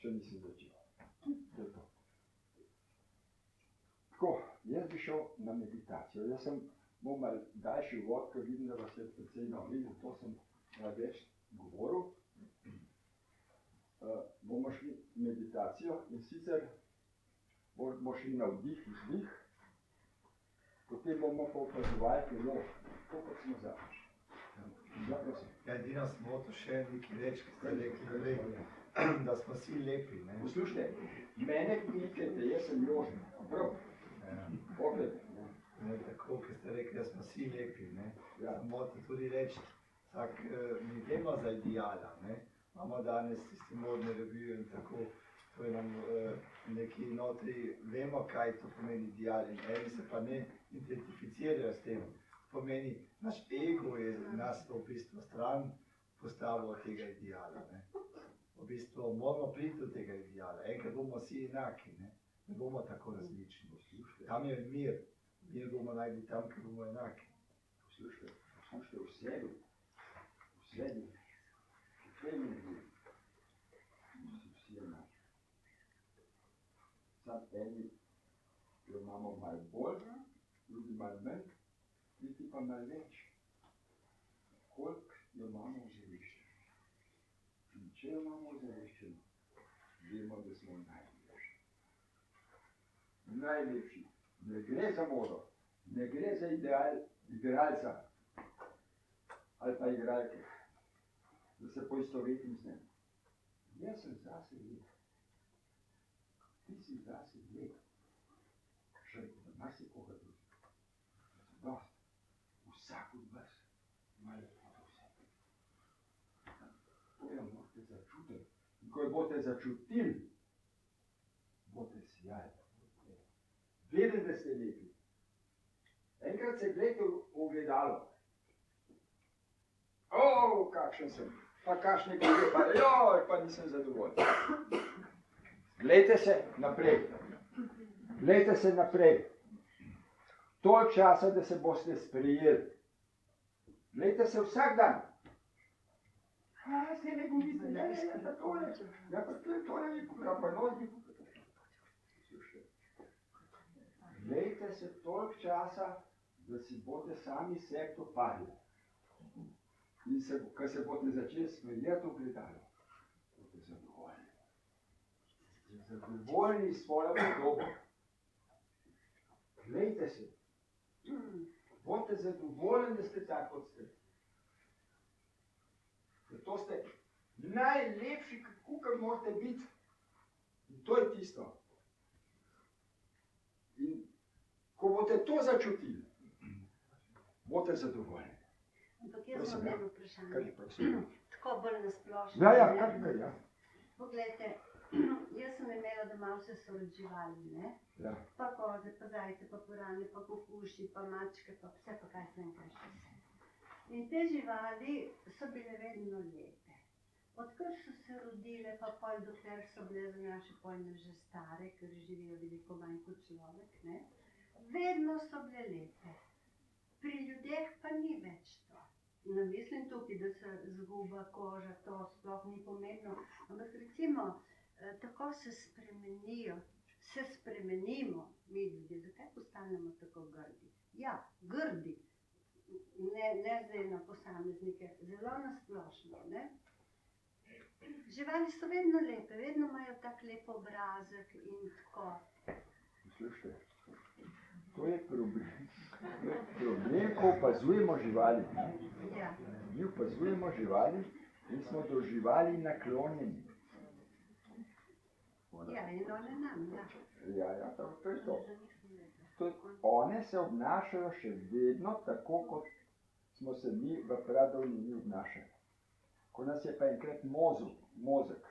Če nisi začel. To je to. Tako, jaz bi šel na meditacijo. Jaz sem bom malo daljši uvod, ker vidim, da vas je precej novi, zato sem več govoril. Bomo šli meditacijo in sicer bomo šli na vdih, vzdih, potem bomo pa opazovali telo, to kot smo zadnjič. Ja, edina smo to še nekaj več, ki ste rekli, da smo vsi lepi, ne? Poslušajte, mene klikajte, jaz sem Jožen, prav? Pogledajte. Ne, tako, ki ste rekli, da smo vsi lepi, ne? Ja. Morate tudi reči, tak, mi vemo za ideala, ne? Imamo danes tisti modne revije in tako, to je nam neki notri, vemo, kaj to pomeni ideal in eni se pa ne identificirajo s tem. Pomeni, naš ego je nas v bistvu stran postavil od tega ideala, ne? V bistvu moramo priti do tega ideala, enkrat bomo vsi enaki, ne? Ne bomo tako različni. Tam je mir. Mir bomo najti tam, ker bomo enaki. Poslušajte, v sebi, kaj mi je? Vsi enaki. Sam eni jo imamo malo bolj, drugi malo manj, tretji pa malo več. Koliko jo imamo ozaveščeno? In če jo imamo ozaveščeno, vemo, da smo najlepši. Najlepši. Ne gre za modo, ne gre za ideal igralca ali pa igralke, da se poistovetim z njim. Jaz sem zase lep. Ti si zase lep. Še marsikoga drugega. Dost. Vsak od vas ima lepoto v sebi. To jo morate začutiti. In ko jo boste začutili, boste sijali. Vedeti, da ste lepi. Enkrat se gledajte v ogledalo. Kakšen sem. Pa kakšne glede, pa nisem zadovoljen. Glejte se naprej. Glejte se naprej. Toliko časa, da se boste sprejeli. Glejte se vsak dan. Ste ne govorite, ne, pa tole. Ja, pa tole mi pokazal, pa nos mi pokazal. Glejte se toliko časa, da si boste sami sebi to padli. In ko se boste začeli sprejeti v gledalo, boste zadovoljni. Zadovoljni s svojo podobo. Glejte se. Boste zadovoljni, da ste tako, kot ste. Zato ste najlepši, kakor morate biti. In to je tisto. In ko boste to začutili, boste zadovoljni. Ampak jaz imam eno vprašanje. Tako bolj nasplošno. Ja. Poglejte, jaz sem imela doma vse sorte živali, ne? Ja. Pa koze, pa zajce, pa purane, pa kokoši, pa mačke, pa vse, pa kaj sem kaj še vse. In te živali so bile vedno lepe. odkar so se rodile, pa pol dokler so bile za naše pojme že stare, ker živijo veliko manj kot človek, ne? Vedno so bile lepe. Pri ljudeh pa ni več to. Ne mislim tukaj, da se zguba koža, to sploh ni pomembno, ampak recimo, tako se spremenijo, se spremenimo mi ljudje. Zakaj postanemo tako grdi? Ja, grdi, ne zdaj na posameznike, zelo nasplošno, ne? Živali so vedno lepe, vedno imajo tak lep obrazek in tako. Poslušajte, to je problem. Problem, ko opazujemo živali. Ja. Mi opazujemo živali in smo do živali naklonjeni. Ja, in one nam, ja. Ja, to je to. One se obnašajo še vedno tako, kot smo se mi v pradavnini obnašali. Ko nas je pa enkrat mozek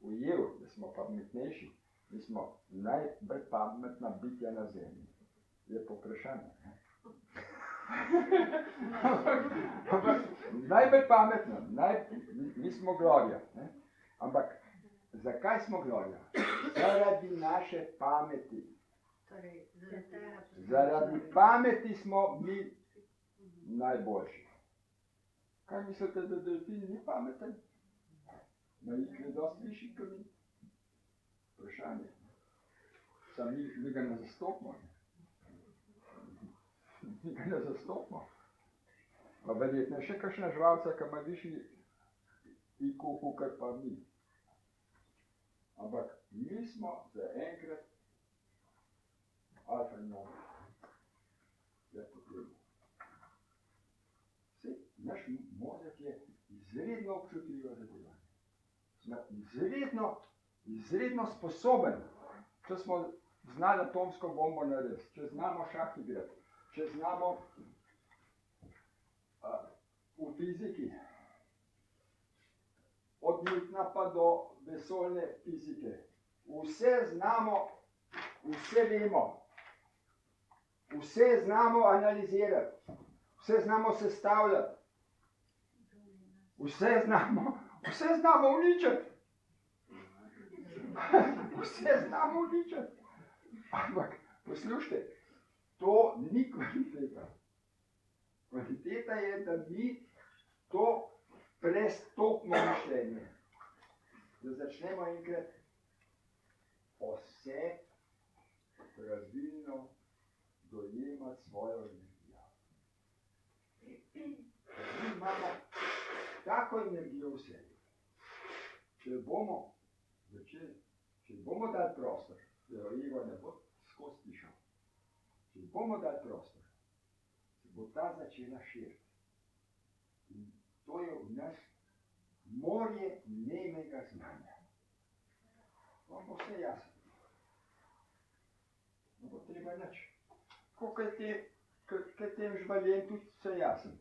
ujel, da smo pametnejši, mi smo najbolj pametna bitja na zemlji. Lepo vprašanje. Najbolj pametna, mi smo glorija. Ampak zakaj smo glorija? Zaradi naše pameti. Torej, Zaradi pameti smo mi najboljši. Kaj mislite, da delfin ni pameten? Na jih je dosti višji kot mi. Vprašanje. Sam mi ga ne zastopimo. Mi ga ne zastopimo. Pa verjetno je še kakšna živalca, ki ima višji IQ, kakor pa mi. Ampak mi smo zaenkrat alfa in omega. Je potrebno. Vse, naš mozek je izredno občutljiva zadeva. Smo izredno sposoben, če smo znali atomsko bombo narediti, če znamo šah igrati, če znamo v fiziki, od Newtona pa do vesoljne fizike. Vse znamo, vse vemo, vse znamo analizirati, vse znamo sestavljati, vse znamo uničiti. Vse znamo uničiti. Ampak poslušajte, to ni kvaliteta. Kvaliteta je, da mi to prestopno mišljenje, da začnemo enkrat vse pravilno dojemati svojo energijo. Mi imamo tako energijo v sebi. Če bomo dali prostor, da jo ego ne bo skozi tišal, če bomo dali prostor, se bo ta začela širiti. In to je v nas morje nemega znanja. Vam bo vse jasno. Ne bo treba nič. Tako kot tem žvaljem tudi vse jasno.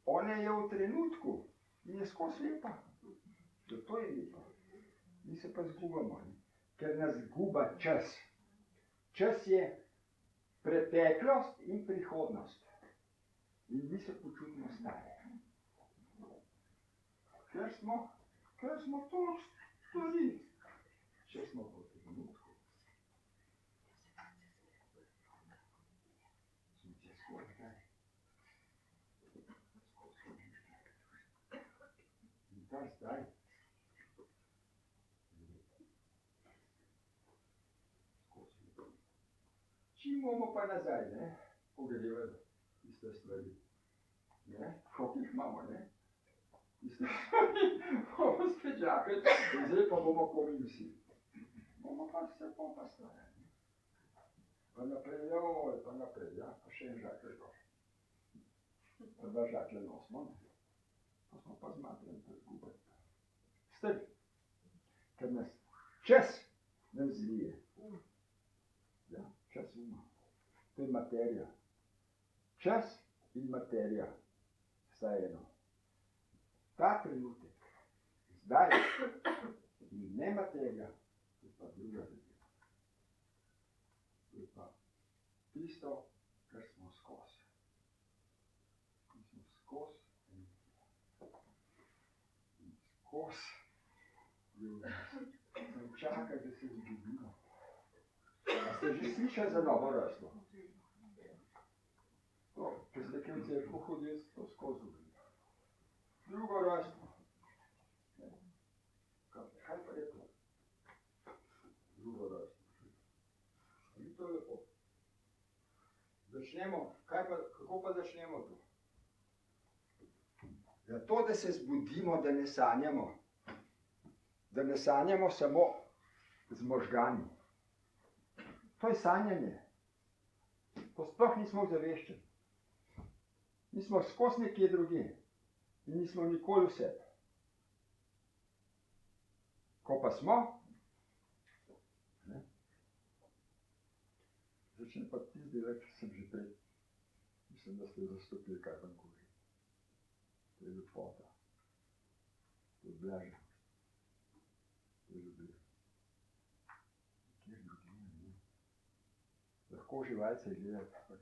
Ona je v trenutku in je skozi lepa. Zato je lepa. Mi se pa zgubamo, ker nas zguba čas. Čas je preteklost in prihodnost. In mi se počutimo stare. Ker smo to storili. Če smo v trenutku. Smo se skozi kaj. In ta zdaj. Čim bomo pa nazaj, ne? Pogledali iste stvari. Ne? Koliko jih imamo, ne? Iste stvari. Bomo spet čakali, zdaj pa bomo komi vsi. Bomo pa vse pa stvari. Pa naprej, pa naprej, ja? Pa še en žakelj gor. Pa dva žakelj nosimo, ne? Pa smo pa zmatrani, pa zgubati. Stari. Ker nas čas nam zlije. Ja, čas uma. To je materija. Čas in materija sta eno. Ta trenutek, zdaj, in ne materija, je pa druga zadeva. Je pa tisto, kar smo skozi. Mi smo skozi energijo. Sem čakal, da se zbudimo. A ste že slišali za novo rojstvo? To, če ste kaj v cerkev hodili, to skozi vidim. Drugo rojstvo. Kaj pa je to? Drugo rojstvo. Ni to lepo. Začnemo, kako pa začnemo to? Zato, da se zbudimo, da ne sanjamo. Da ne sanjamo samo z možgani. To je sanjanje. To sploh nismo ozaveščeni. Mi smo skozi nekje drugje in nismo nikoli v sebi. Ko pa smo, začne pa ti delati, če sem že prej. Mislim, da ste zastopili kaj tam kuri. To je lepota. To je blaža. To je ljubir. Kjer drugje ne. Lahko živalce gledati, ampak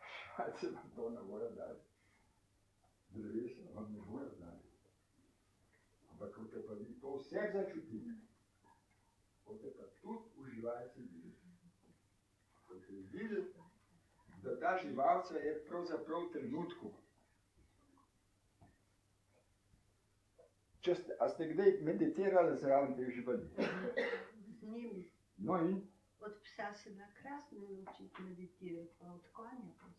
živalce vam to ne more dati. Drevesa vam ne more dati. Ampak hoče pa vi to vseh začutiti. Hoče pa tudi v živalce videti. Hoče videti, da ta živalca je pravzaprav v trenutku. A ste kdaj meditirali zraven teh živali? Z njimi. No in? Od psa se da krasno naučiti meditirati, pa od konja pa vse.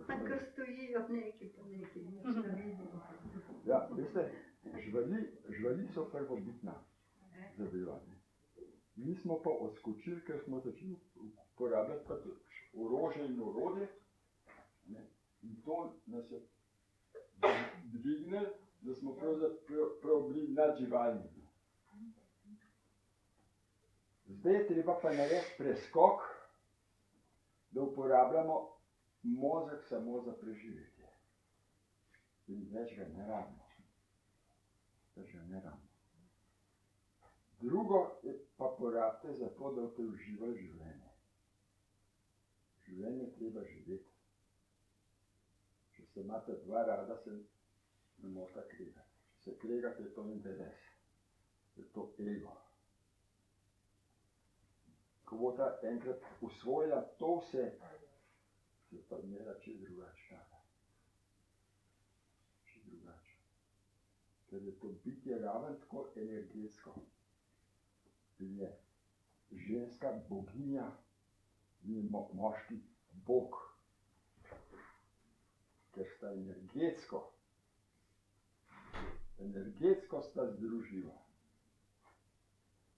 Pa ko stojijo neki pa neki, nič ne vidijo. Ja, veste, živali so prvobitna zadeva. Mi smo pa odskočili, ker smo začeli uporabljati pa orožje in orodje. In to nas je dvignil, da smo prav bili nad živalmi. Zdaj je treba pa narediti preskok, da uporabljamo mozek samo za preživetje. In več ga ne rabimo. Drugo je pa porabite za to, da boste uživali življenje. Življenje treba živeti. Če se imate dva rada, se ne morete kregati. Če se kregate, je to interes. Je to ego. Ko boste enkrat usvojila to vse, se pa imela čez drugače. Čez drugače. Ker je to bitje raven tako energetsko. Je ženska boginja in moški bog. Ker sta energetsko sta združiva.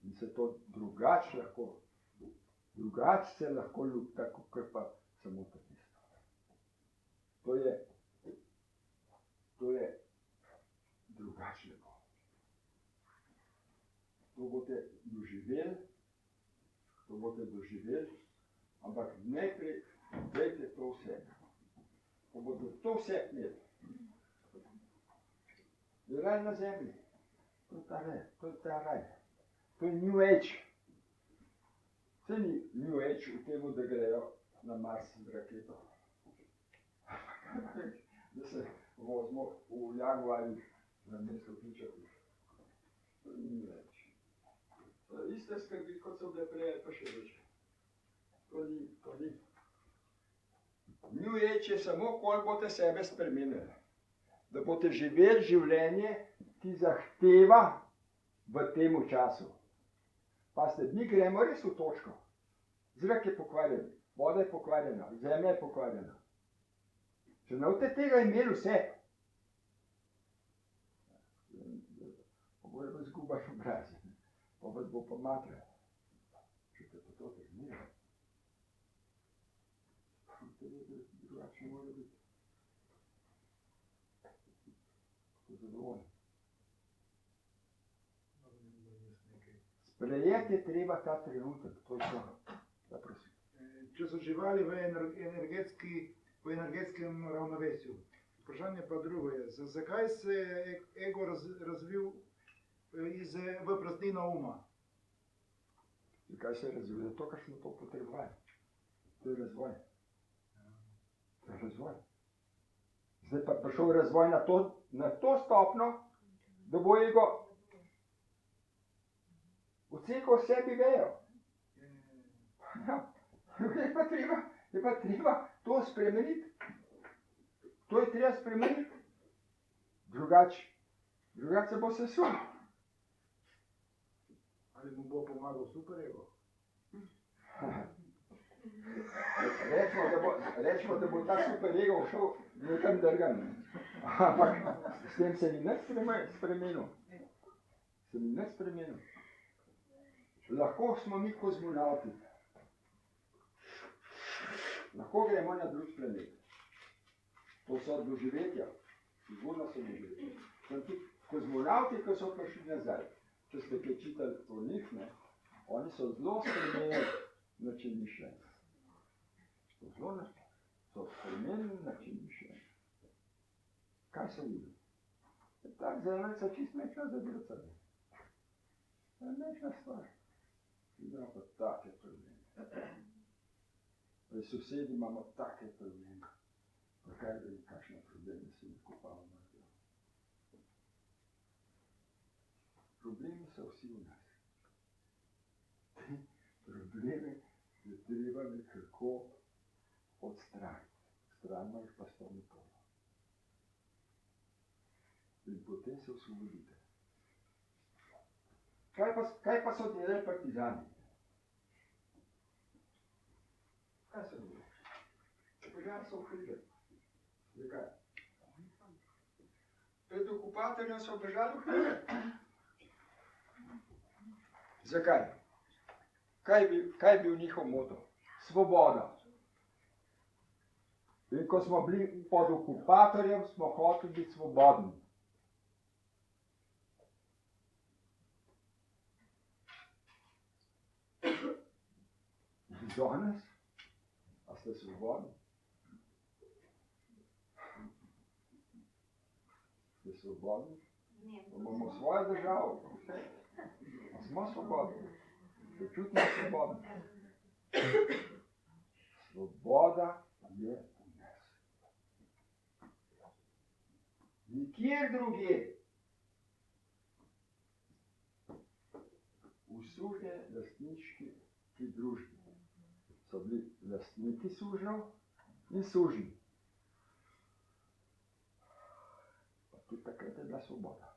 In se to drugače se lahko ljubta, kot pa samo to tisto. To je drugače lepo. To boste doživeli, ampak najprej dajte to vse. Ko boste to vse imeli, je raj na zemlji. To je ta raj. To je New Age. Vse ni New Age v tem, da grejo na Mars z raketo. Da se vozimo v Jaguarjih na mesto pričati. To je New Age. Iste skrbi, kot so bile prej, pa še več. To ni. New Age je samo, koliko boste sebe spremenili. Da boste živeli življenje, ki zahteva v tem času. Pa ste, mi gremo res v točko. Zrak je pokvarjen, voda je pokvarjena, zemlja je pokvarjena. Če ne boste tega imeli vse, pa bojo izgubali obrazi. Pa vas bo pa matre. Če te pa to termira. Drugače mora biti. To zadovoljno. Sprejeti je treba ta trenutek. To je to. Da, prosim. Če so živali v energetskem ravnovesju. Vprašanje pa drugo je, zakaj se je ego razvil v praznino uma? Zakaj se je razvil? Zato, ker smo to potrebovali. To je razvoj. Zdaj pa prišel razvoj na to stopno, da bo ego Vseko v sebi vejo. Ja. Je pa treba to spremeniti. To je treba spremeniti. Drugače se bo sesul. Ali mu bo pomagal superego? Rečemo, da bo ta superego šel nekam drgan. Ampak s tem se ni nič spremenil. Lahko smo mi kozmonavti. Lahko gremo na drug planet. To so doživetja. Sigurno so doživetja. Sem tudi kozmonavti, ki so prišli nazaj. Če ste kaj čitali o njih, ne, oni so zelo spremenili način mišljenja. So spremenili način mišljenja. Kaj so videli? Tak zemeljca čist mečna zadelca. To je mečna stvar. Vidimo pa take probleme. Pri sosedi imamo take probleme. Pa kaj bi kakšne probleme se mi kopalo naredijo. Problemi so vsi v nas. Te probleme je treba nekako odstraniti. Odstranimo jih pa s to metodo. In potem se osvobodite. Kaj pa so delali partizani? Kaj so delali? Partizani so ukrili. Zakaj? Pred okupatorjem so bežali ukrili. Zakaj? Kaj je bil njihov moto? Svoboda. In ko smo bili pod okupatorjem, smo hoteli biti svobodni. Danes? A ste svobodni? Ste svobodni? Imamo svojo državo. Smo svobodni. Počutimo svobodni. Svoboda je v nas. Nikjer drugje. V sužnje lastniški družbi so bili lastniki sužnjev in sužnji. Pa tudi takrat je bila svoboda.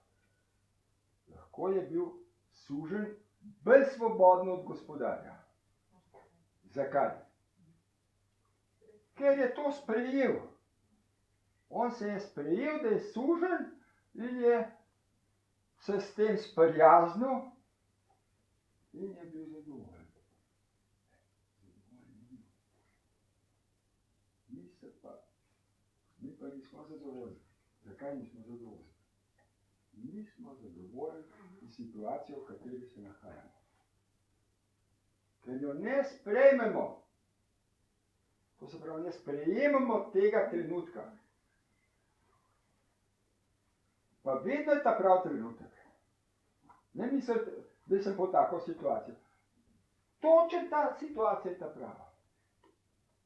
Lahko je bil suženj bolj svobodno od gospodarja. Zakaj? Ker je to sprejel. On se je sprejel, da je suženj in je se s tem sprijaznil in je bil zadovoljen. Mi pa nismo zadovoljni. Zakaj nismo zadovoljni? Nismo zadovoljni s situacijo, v kateri se nahajamo. Ker jo ne sprejmemo. To se pravi, ne sprejemamo tega trenutka. Pa vedno je ta prav trenutek. Ne mislite, da sem pod tako situacijo. Točen ta situacija je ta prava.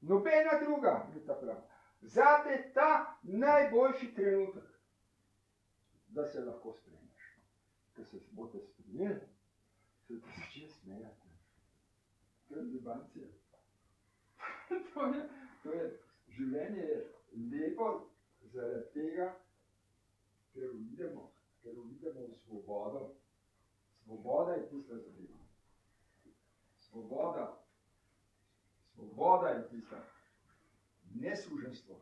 Nobena druga ni ta prava. Zate je ta najboljši trenutek, da se lahko sprejmeš. Ker se boste sprejeli, se te začne smejati. To je zibancija. Življenje je lepo zaradi tega, ker uvidimo v svobodo. Svoboda je tista zadeva. Svoboda je tista. Ne suženjstvo.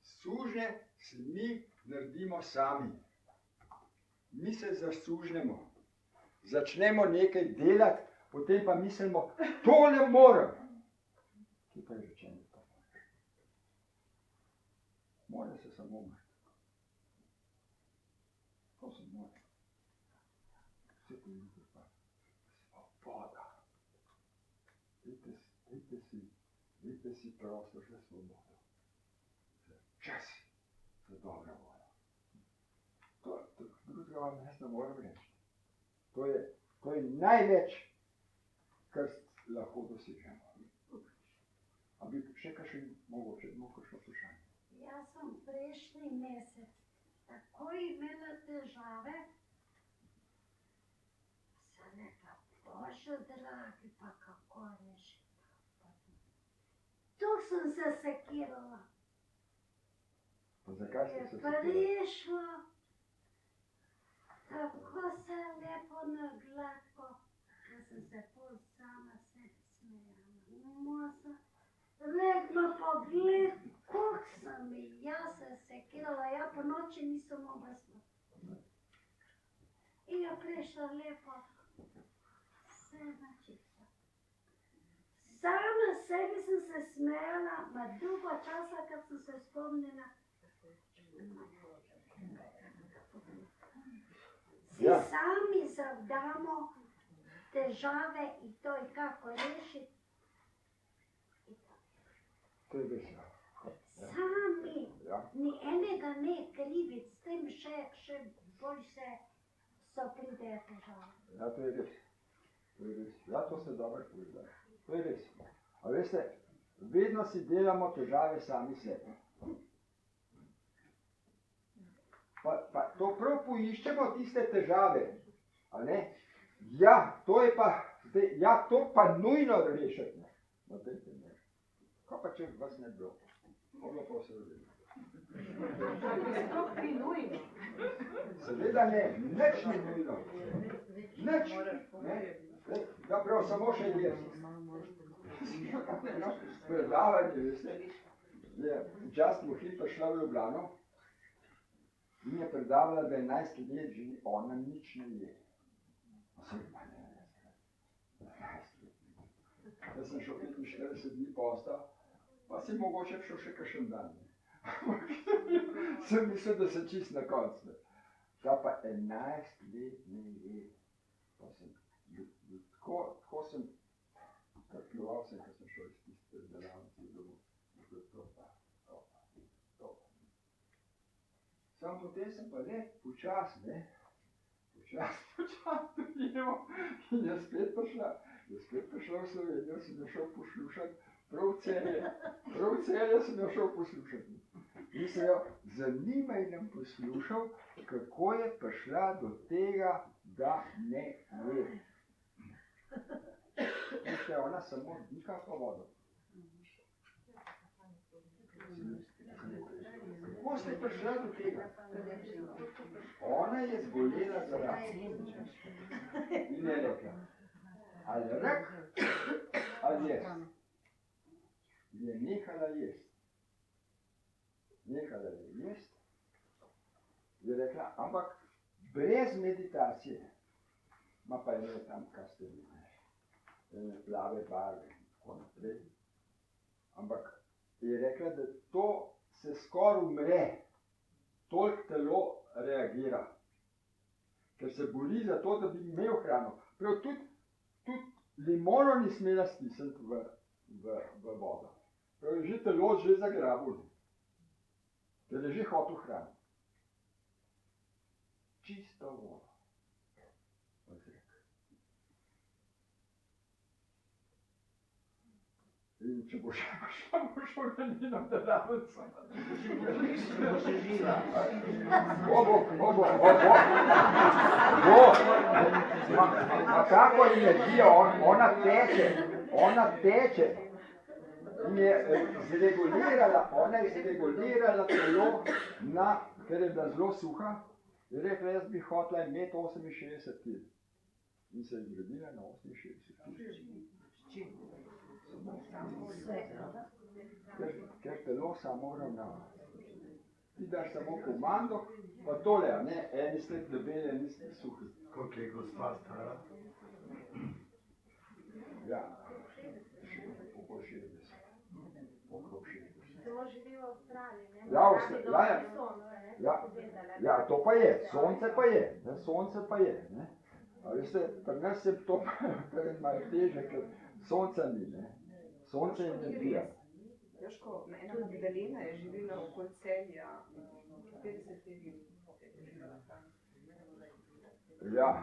Sužnje se mi naredimo sami. Mi se zasužnemo. Začnemo nekaj delati, potem pa mislimo, to ne morem. Kje pa je rečeno, to moreš? More se samo umrti. To se more. Vse to je pa svoboda. Vidite si prostor za svobodo. Za čas, za dobro voljo. To drugega vam jaz ne morem reči. To je največ, kar lahko dosežemo. A bi še kakšen mogoče kakšno vprašanje? Jaz sem prejšnji mesec tako imela težave, sem rekla, pa kako rešiti. Tu sem se sekirala. Pa zakaj ste Je se prišlo, tako se lepo na gladko, da sem se pol sama sebi smejala. Moza, vedno pogled, koliko sem jaz se sekirala, ja po noči nisem mogla spati. In je prišla lepo, vse na čisto. Sama sebi sem se smejala, ma dolgo časa, kad sem se spomnila, si Ja. sami zavdamo težave in to je kako rešiti. To je res, ja. Sami, Ja. ni enega ne kriviti, s tem še bolj so pridejo težave. Ja, to je res. To je res. Ja, to ste dobro povedali. To je res. A veste, vedno si delamo težave sami sebi. Pa to prav poiščemo tiste težave, a ne? Ja, to je pa, zdaj, ja, to pa nujno rešiti. Ne? No, dajte, ne. Kaj pa če vas ne bilo? Moglo pa vse vedeti. Sploh ni nujno. Seveda ne, nič ni nujno. Nič, ne. Zdaj, ja, prav, samo še jaz. Predavanje, veste, je včasih Mohin prišla v Ljubljano in je predavala, da 11 let živi, ona nič ne je. Jaz sem šel 45 dni posta, pa si mogoče šel še kakšen dan. Sem mislil, da sem čist na koncu. Ta pa 11 let ne je. Pa sem, tako sem kalkuloval sem, ko sem šel iz tiste delavnice domov. Samo potem sem pa le počas dojemal in je spet prišla v Slovenijo, sem jo šel poslušati, prav Celje sem jo šel poslušati. In sem jo z zanimanjem poslušal, kako je prišla do tega, da ne je. Veste, ona samo dika pa vodo. Kako ste prišla do tega? Ona je zbolela za rak. In je rekla, ali rak, ali jaz. Je nehala jesti. Nehala je jesti. Je rekla, ampak brez meditacije. Ma pa je tam, kar ste videli, plave barve in tako naprej. Ampak je rekla, da to se skoraj umre, toliko telo reagira, ker se bori za to, da bi imel hrano. Prav tudi limono ni smela stisniti v vodo. Prav je že telo že zagrabilo, ker je že hotel hrano. Čisto vodo. In če bo še šla, bo šel na njeno delavnico. Ma kako energijo, ona teče. In je zregulirala telo, ker je bila zelo suha. Je rekla, jaz bi hotela imeti 68 kg. In se je zgradila na 68 kg. Ker telo samo ravnava. Ti daš samo komando, pa tole, a ne, eni ste debeli, eni ste suhi. Koliko je gospa stara? Ja, okrog 60. Okrog 60. Zelo živi v Avstraliji, ne? Ja, to pa je, sonce pa je, ne, sonce pa je, ne. A veste, pri nas je to malo teže, ker sonca ni, ne. Sonce je energija. Joško, ena Magdalena je živela okoli Celja 50 let. Ja.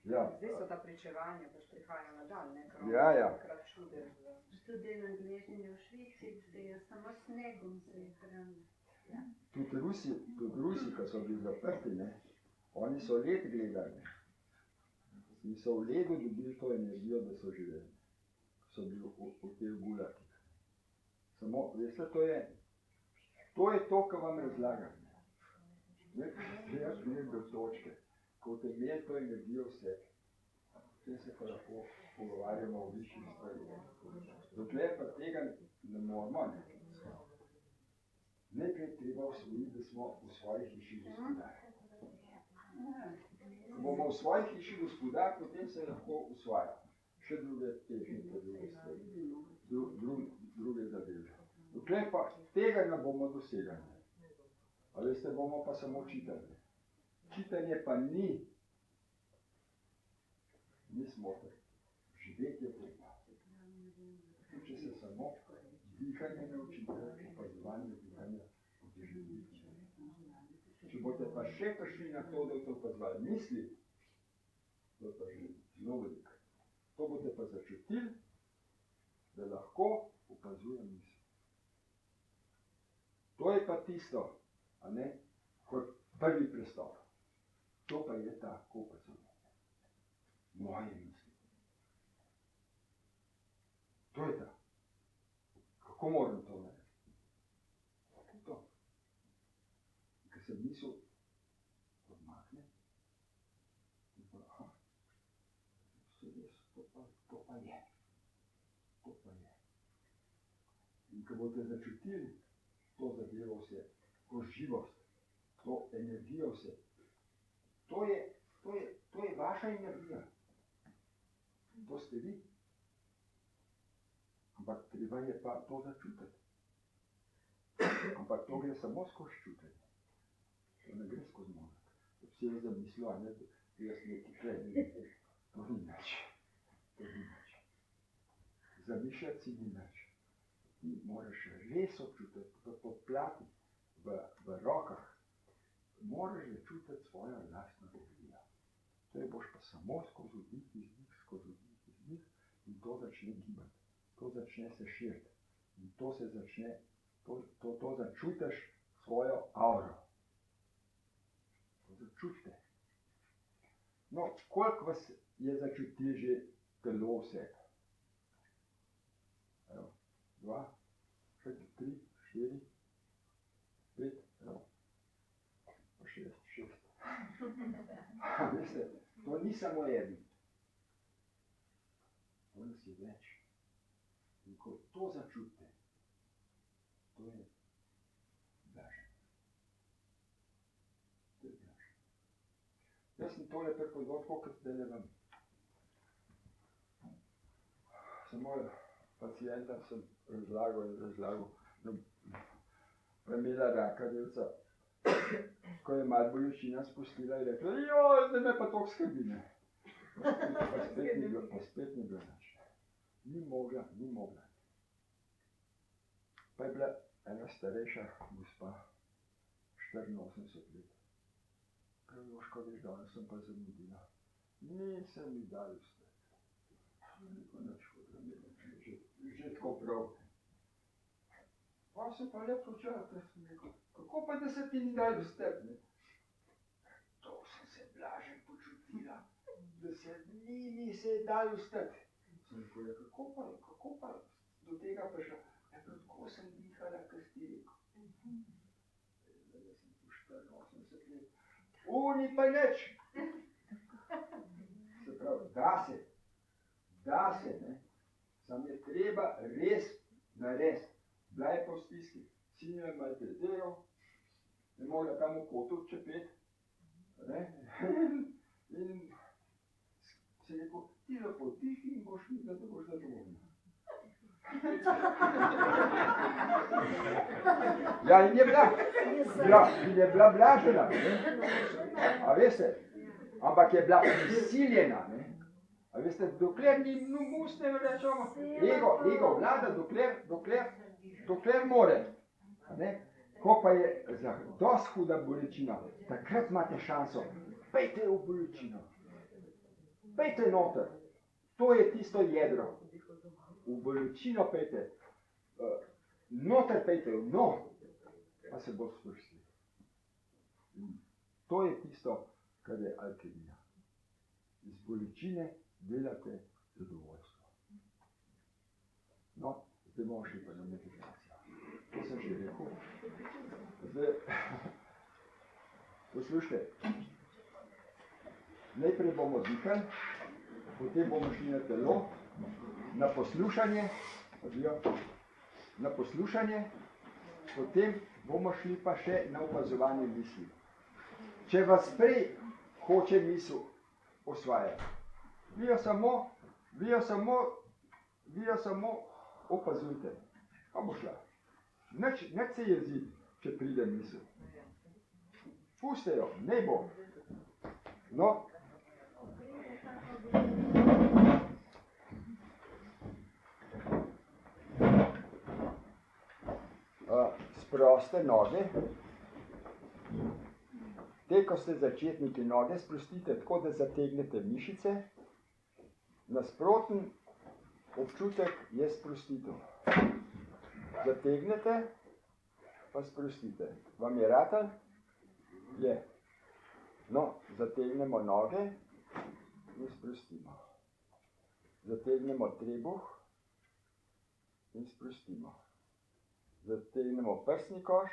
Zdaj so ta pričevanja, pač prihajajo na dan, ne? Ja. Takrat čude. Študiram angleščino v Švici, se je samo snegom se je hranila. Tudi Rusi, ko so bili zaprti, ne, oni so let gledali. in so v ledu dobili to energijo, da so živeli. So bili v teh gulakih. Samo, veste, to je to, kar vam razlagam. Jaz ne do točke, ko te imeli to energijo vse, potem se pa lahko pogovarjamo o višjih stvarih. Dokler pa tega ne moramo, najprej treba osvojiti, da smo v svoji hiši gospodar. Ko bomo v svoji hiši gospodar, potem se lahko usvaja še druge tehnike, druge stvari, druge zadeve. Dokler pa tega ne bomo dosegali. A veste, bomo pa samo čitali. Čitanje pa ni smoter. Živeti je treba. Če se samo dihanje naučite, opazovanje dihanja živeti. Če boste pa še prišli na to, da to opazovali misli, to pa že zelo veliko. To boste pa začutili, da lahko opazujem misli. To je pa tisto, a ne, kot prvi prestop. To pa je tako opazovanje. Moje misli. To je ta. Kako moram to narediti? To. Ker se misel odmakne in pa, aha, to pa je. To pa je. In ko boste začutili to zadevo vse, to živost, to energijo vse, to je vaša energija. To ste vi. Ampak treba je pa to začutiti. Ampak to gre samo skozi čutenje. To ne gre skozi mozak. Vsi je zamislil, a ne, da jaz nekaj kreni. To ni nič. To ni nič. Zamišljati si ni nič. Ti moraš res občutiti, to poplati v rokah. Moraš začutiti svojo lastno energijo. To je boš pa samo skozi vdik izdik in to začne gibati. To začne se širiti. In to se začne, to začutiš svojo auro. To začutite. No, koliko vas je začutil že telo vse? Evo, 2, 3, 4, 5, evo, pa 6. Veste, to ni samo eden. To nas je več. In ko to začutite, to je blaženje. To je blaženje. Jaz sem tole prepoznal, tako kot zdaj ne vem. Samo pacijentam sem razlagal. No, pa je imela raka delca, ko je malo bolečina spustila in rekla, joj, zdaj me pa toliko skrbi, ne. Pa spet ni bilo nič. Ni mogla. Pa je bila ena starejša gospa, 84 let. Prav, Joško, veš, danes sem pa zamudila. Nisem mi dal vse. Že tako prav. Pa se pa lepo počela, ker sem rekel, kako pa da se ti ni dal vse, ne? To sem se blažen počutila, da se ni se dal vse. Sem rekel, ja, kako pa do tega prišla? Ja, tako sem dihala, kar si rekel. Zdaj sem tu 84 let. Ni pa nič. Se pravi, da se, ne. Sam je treba res narediti. Bila je pa v stiski. Sin je maltretiral, ne mogla tam v kotu čepeti. In se je rekel, ti lepo dihi in boš videla, da boš zadovoljna. Ja, in je bila blažena, ne? A veste, ampak je bila prisiljena, ne? A veste, dokler ni ustne, rečemo, ego vlada, dokler more, ne? Ko pa je dosti huda bolečina, takrat imate šanso, pejte v bolečino, pejte noter, to je tisto jedro. V bolečino pejte, noter pejte, pa se bo sprostili. To je tisto, kar je alkemija. iz bolečine delate zadovoljstvo. No, zdaj bomo šli pa na meditacijo. To sem že rekel. Zdaj, poslušajte, najprej bomo dihali, potem bomo šli na telo, na poslušanje, potem bomo šli pa še na opazovanje misli. Če vas prej hoče misel osvajati, vi jo samo opazujte, pa bo šla. Nič se jeziti, če pride misel. Puste jo, ne bo. No, sproste noge. Te, ko ste začetniki, noge sprostite tako, da zategnete mišice. Nasproten občutek je sprostitev. Zategnete, pa sprostite. Vam je ratalo? Je. No, zategnemo noge in sprostimo. Zategnemo trebuh in sprostimo. Zategnemo prsni koš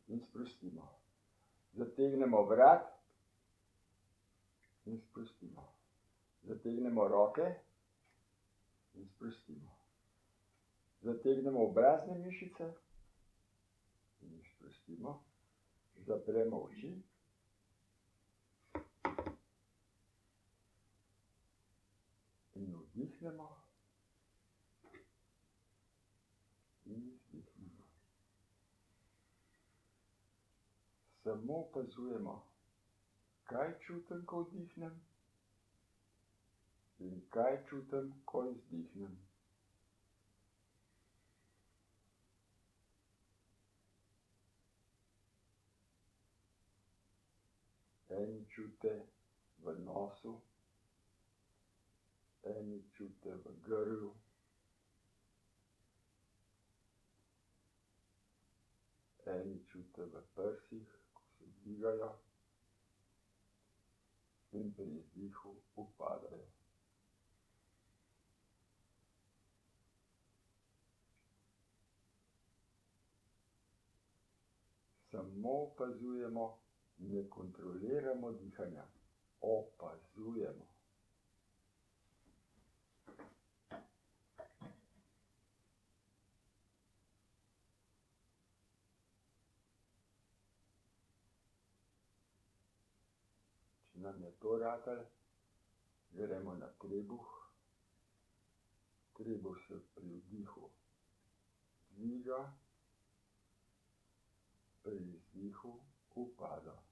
in sprostimo. Zategnemo vrat in sprostimo. Zategnemo roke in sprostimo. Zategnemo obrazne mišice in jih sprostimo. Zapremo oči. In vdihnemo. In izdihnemo. Samo opazujemo, kaj čutim, ko vdihnem in kaj čutim, ko izdihnem. Eni čute v nosu, eni čute v grlu, eni čute v prsih, ko se dvigajo in pri izdihu upadajo. Samo opazujemo, ne kontroliramo dihanja, opazujemo. Če nam je to ratalo, gremo na trebuh. Trebuh se pri vdihu dviga, pri izdihu upada.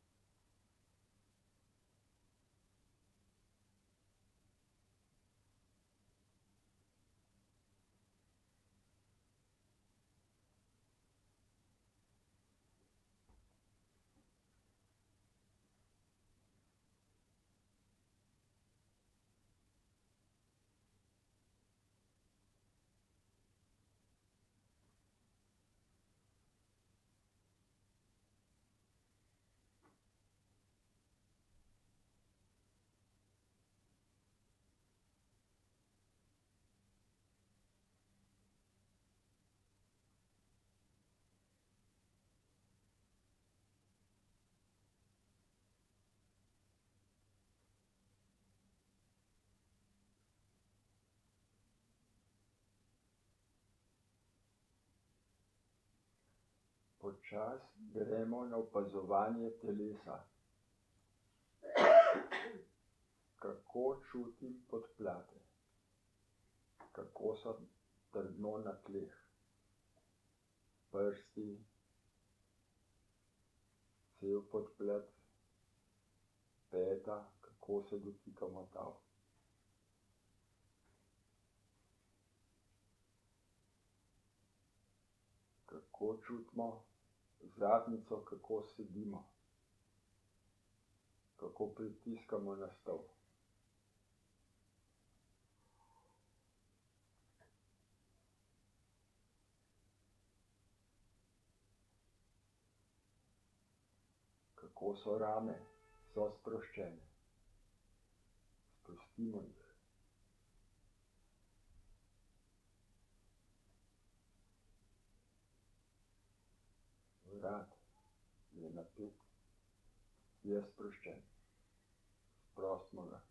Počasi gremo na opazovanje telesa. Kako čutim podplate, kako so trdno na tleh, prsti, cel podplet, peta, kako se dotikamo tal. Kako čutimo zadnjico, kako sedimo, kako pritiskamo na stol. Kako so rame, so sproščene. Pustimo jih. Vrat je napet, je sproščen. Sprostimo ga.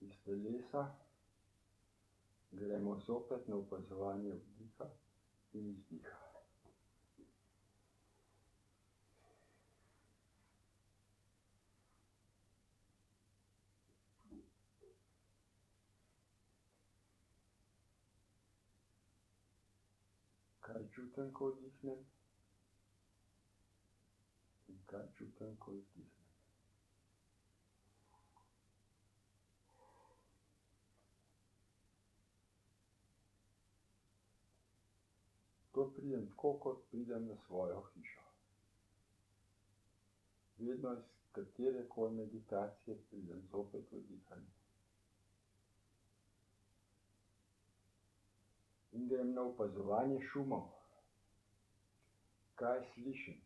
Iz telesa gremo zopet na opazovanje vdiha in izdiha. Kaj čutim, ko vdihnem? In kaj čutim, ko izdihnem? To pridem tako, kot pridem na svojo hišo. Vedno iz katerekoli meditacije pridem zopet v dihanje. In grem na opazovanje šumov. Kaj slišim?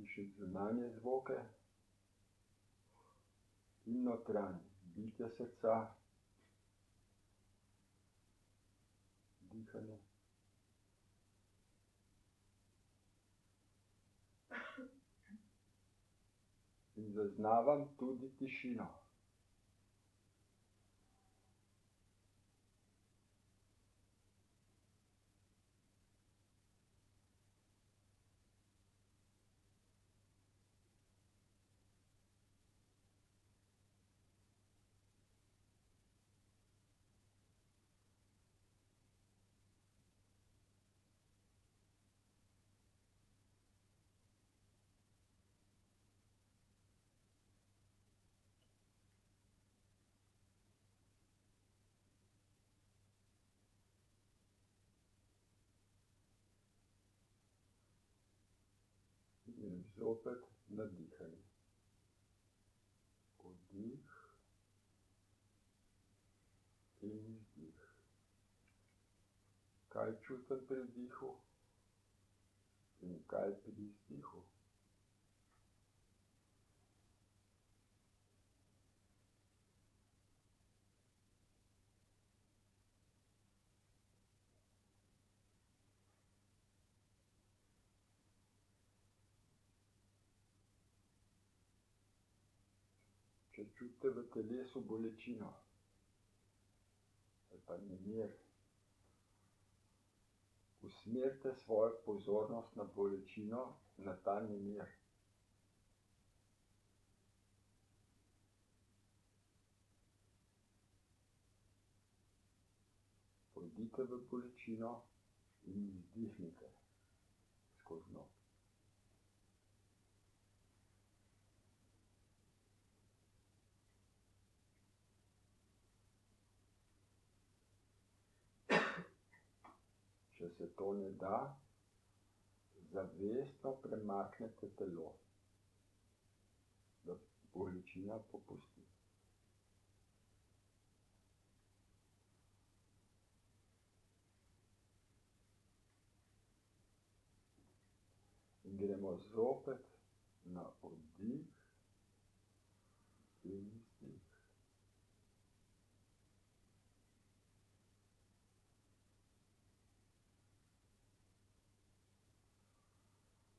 in še zunanje zvoke in notranje, bitje srca, dihanje. In zaznavam tudi tišino. In zopet nadihanje. Vdih in izdih. Kaj čutim pri vdihu in kaj pri izdihu? Če čutite v telesu bolečino ali pa nemir, usmerite svojo pozornost na bolečino, na ta nemir. Pojdite v bolečino in izdihnite skozi nos. Če se to ne da, zavestno premaknete telo, da bolečina popusti. In gremo zopet na vdih in izdih.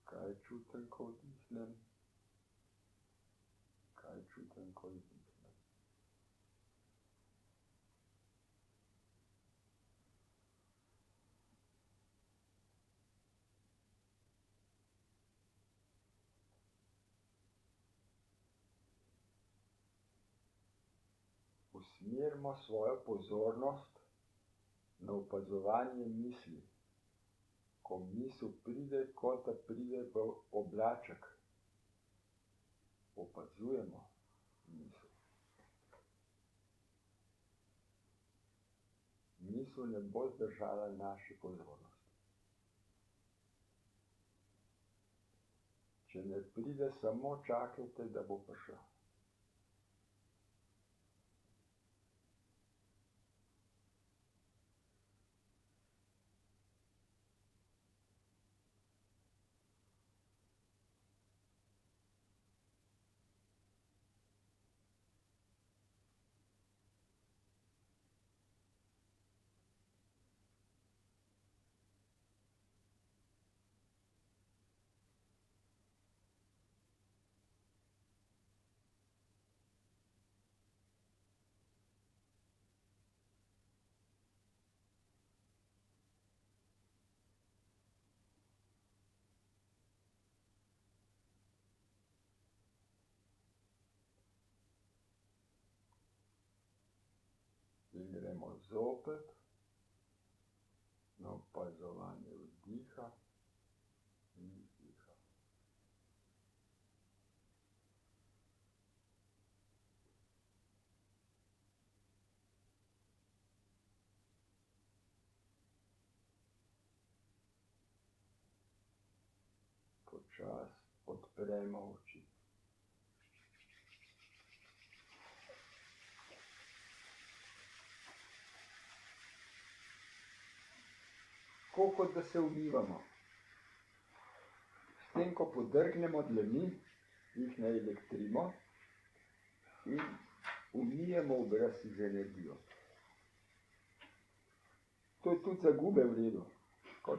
Kaj čutim, ko vdihnem? Kaj čutim, ko izdihnem? Usmerimo svojo pozornost na opazovanje misli. Ko misel pride, kot da pride v oblaček, opazujemo misel. Misel ne bo zdržala naše pozornosti. Če ne pride, samo čakajte, da bo prišla. In gremo zopet na opazovanje vdiha in izdiha. Počasi odpremo oči. Tako kot da se umivamo. tem, ko podrgnemo dlani, jih naelektrimo in umijemo obraz z energijo. To je tudi za gube v redu, tako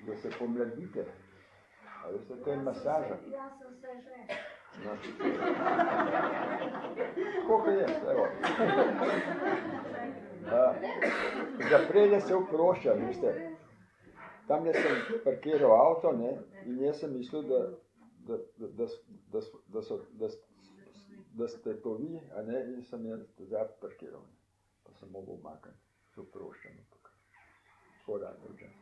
da se pomladite. A veste, to je masaža. Jaz sem se že. No. Koliko je, evo. Zaprede se oprošča, veste. Tamle sem parkiral avto, ne, in jaz sem mislil, da ste to vi, a ne, in sem jaz zadnji parkiral. Pa sem mogel umakniti, se oproščam. Tako rado včas.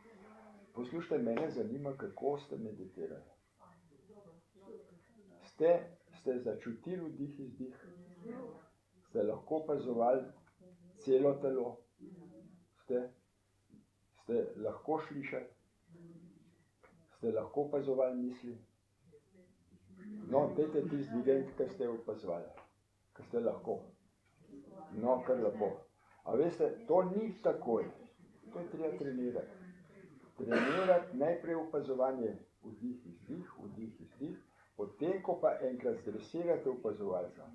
Poslušajte, mene zanima, kako ste meditirali. Ste začutili vdih in izdih? Ste lahko opazovali celo telo? Ste lahko slišali? Ste lahko opazovali misli? No, dajte tisti dvigent, ki ste opazovali, ki ste lahko. No, kar lepo. A veste, to ni takoj. To je treba trenirati. Trenirati najprej opazovanje vdih, izdih, potem, ko pa enkrat zdresirate opazovalca,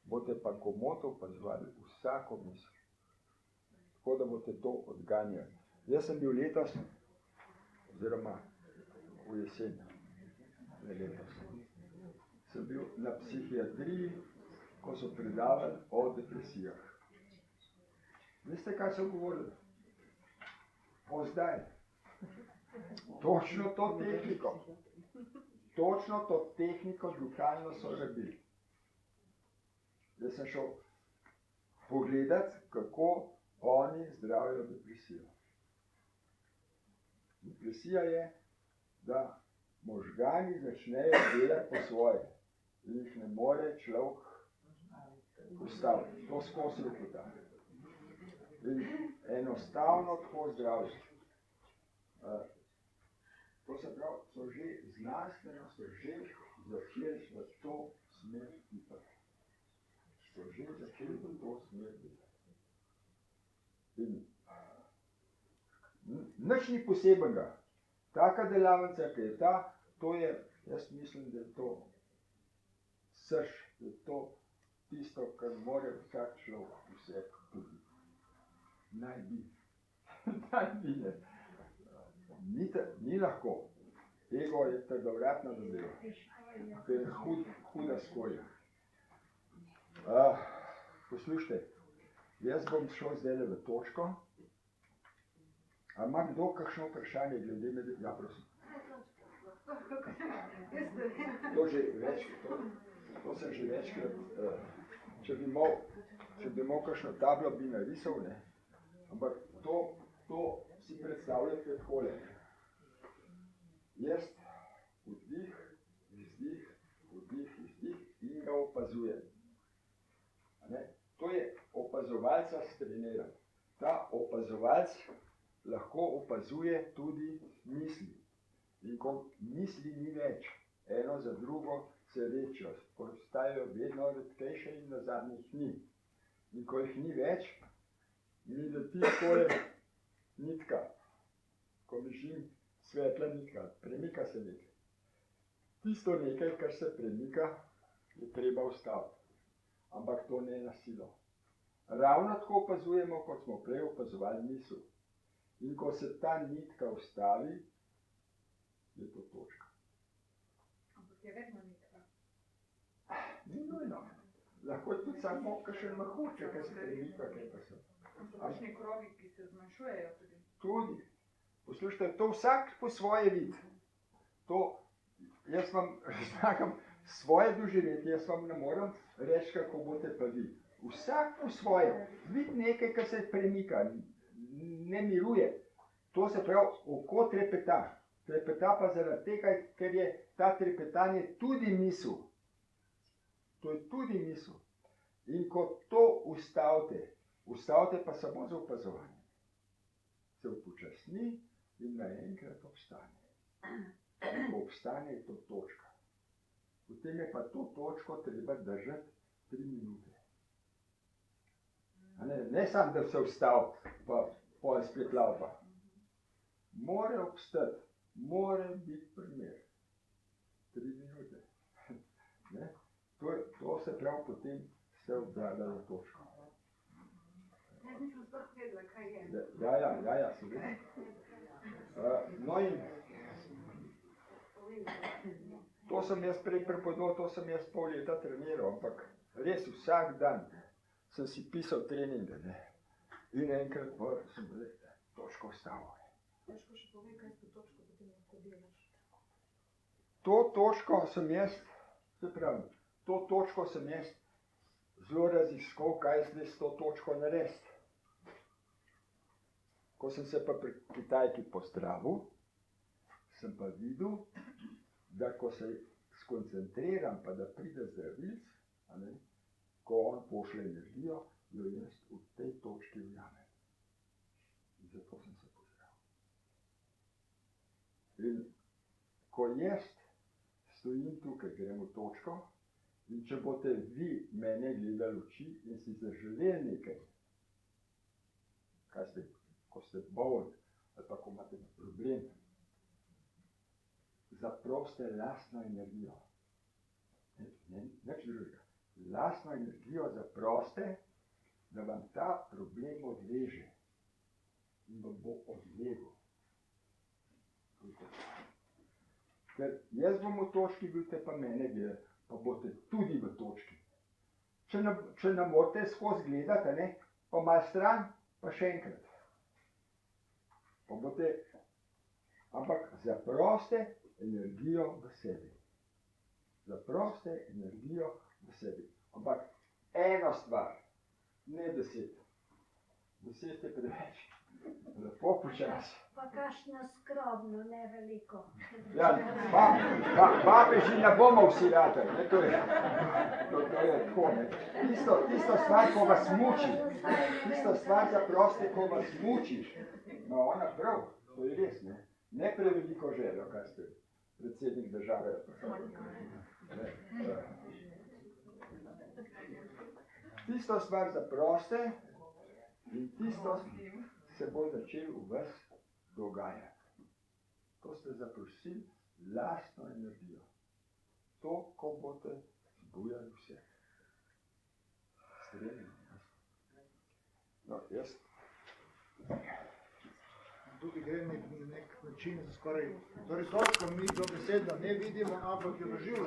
boste pa komotno opazovali vsako misel. Tako da boste to odganjali. Jaz sem bil letos, oziroma v jesen, ne letos, sem bil na psihiatriji, ko so predavali o depresijah. Veste, kaj so govorili? O zdaj. Točno to tehniko. Točno to tehniko duhalno so rabili. Jaz sem šel pogledati, kako oni zdravijo depresijo. Depresija je, da možgani začnejo delati po svoje in jih ne more človek ustaviti. To skozi rekota. In enostavno tako zdravijo. To se pravi, so že znanstveno, so že začeli v to smer ipati. So že začeli v to smer ipati. In nič ni posebenega. Taka delavnica, ki je ta, to je, jaz mislim, da je to srž, da je to tisto, kar more vsak človek vse tudi. Naj bi. Naj bi ne. Ni lahko. Ego je trdovratna zadeva. To je huda skorja. Poslušajte, jaz bom šel zdaj v točko. A ima kdo kakšno vprašanje glede meditacije? Ja, prosim. To sem že večkrat, če bi imel kakšno tablo, bi narisal, ne? Ampak to si predstavljate takole. Jaz vdih, izdih in ga opazujem. To je opazovalca streniran. Ta opazovalc lahko opazuje tudi misli. In ko misli ni več, eno za drugo se rečijo, postajajo vedno redkejše in na zadnjih ni. In ko jih ni več, mi leti takole nitka, ko mišim svetla nitka, premika se nekaj. Tisto nekaj, kar se premika, je treba ustaviti. Ampak to ne na silo. Ravno tako opazujemo, kot smo prej opazovali misel. In ko se ta nitka ustavi, je to točka. Ampak je vedno nitka. Ni nujno. Lahko je tudi samo kakšen mehurček, ki se premika, kaj pa se. Kakšni krogi, ki se zmanjšujejo tudi. Tudi. Poslušajte, to vsak po svoje vid. To, jaz vam razlagam svoje doživetje, jaz vam ne morem reči, kako boste pa vi. Vsak po svoje. Vid nekaj, kar se premika, ne miruje. To se pravi, oko trepeta. Trepeta pa zaradi tega, ker je ta trepetanje tudi misel. To je tudi misel. In ko to ustavite pa samo za opazovanje. Se upočasni in naenkrat obstane. Ko obstane, je to točka. Potem je pa to točko treba držati 3 minute. Ne samo, da se ustavi, pa spet laupa. Mora obstati Mora biti primer. 3 minute. Ne? To se pravi, potem ste obdala točko. Jaz nisem sploh vedela, kaj je. Ja, seveda. No in to sem jaz prej prepoznal, to sem jaz pol leta treniral, ampak res vsak dan sem si pisal treninge, ne. In enkrat sem točko vstavil. Težko še povej, kaj s to točko potem lahko delaš. To točko sem jaz, se pravi, to točko sem jaz zelo raziskal, kaj zdaj s to točko narediti. Ko sem se pa pri Kitajki pozdravil, sem pa videl, da ko se skoncentriram, pa da pride zdravilc, ko on pošle energijo, jo jaz v tej točki ujamem. In zato sem se pozdravil. In ko jaz stojim tukaj, grem v točko, in če boste vi mene gledali v oči in si zaželeli nekaj, kaj ste, ko ste bolni, ali pa ko imate problem, zaproste lastno energijo. Nič drugega. Lastno energijo zaproste, da vam ta problem odleže in vam bo odlegel. Ker jaz bom v točki, boste pa mene gledali, pa boste tudi v točki. Če ne morate skozi gledati, pa malo stran, pa še enkrat. Pa boste, ampak zaproste energijo v sebi. Zaproste energijo v sebi. Ampak eno stvar, ne 10. 10 je preveč. Lepo počasi. Pa kakšno skromno, ne veliko. Ja, papeži ne bomo vsi ratali, ne, to je tako, ne. Tisto stvar, ko vas muči, tisto stvar zaproste, ko vas mučiš, no ona prav, to je res, ne. Ne preveliko željo, kaj ste predsednik države. Tisto stvar zaproste in tisto se bo začelo v vas dogajati. To ste zaprosili lastno energijo. To, ko boste zbujali vse. No, jaz. Tukaj gre nek način skoraj, torej točko mi dobesedno ne vidimo, ampak jo doživljamo.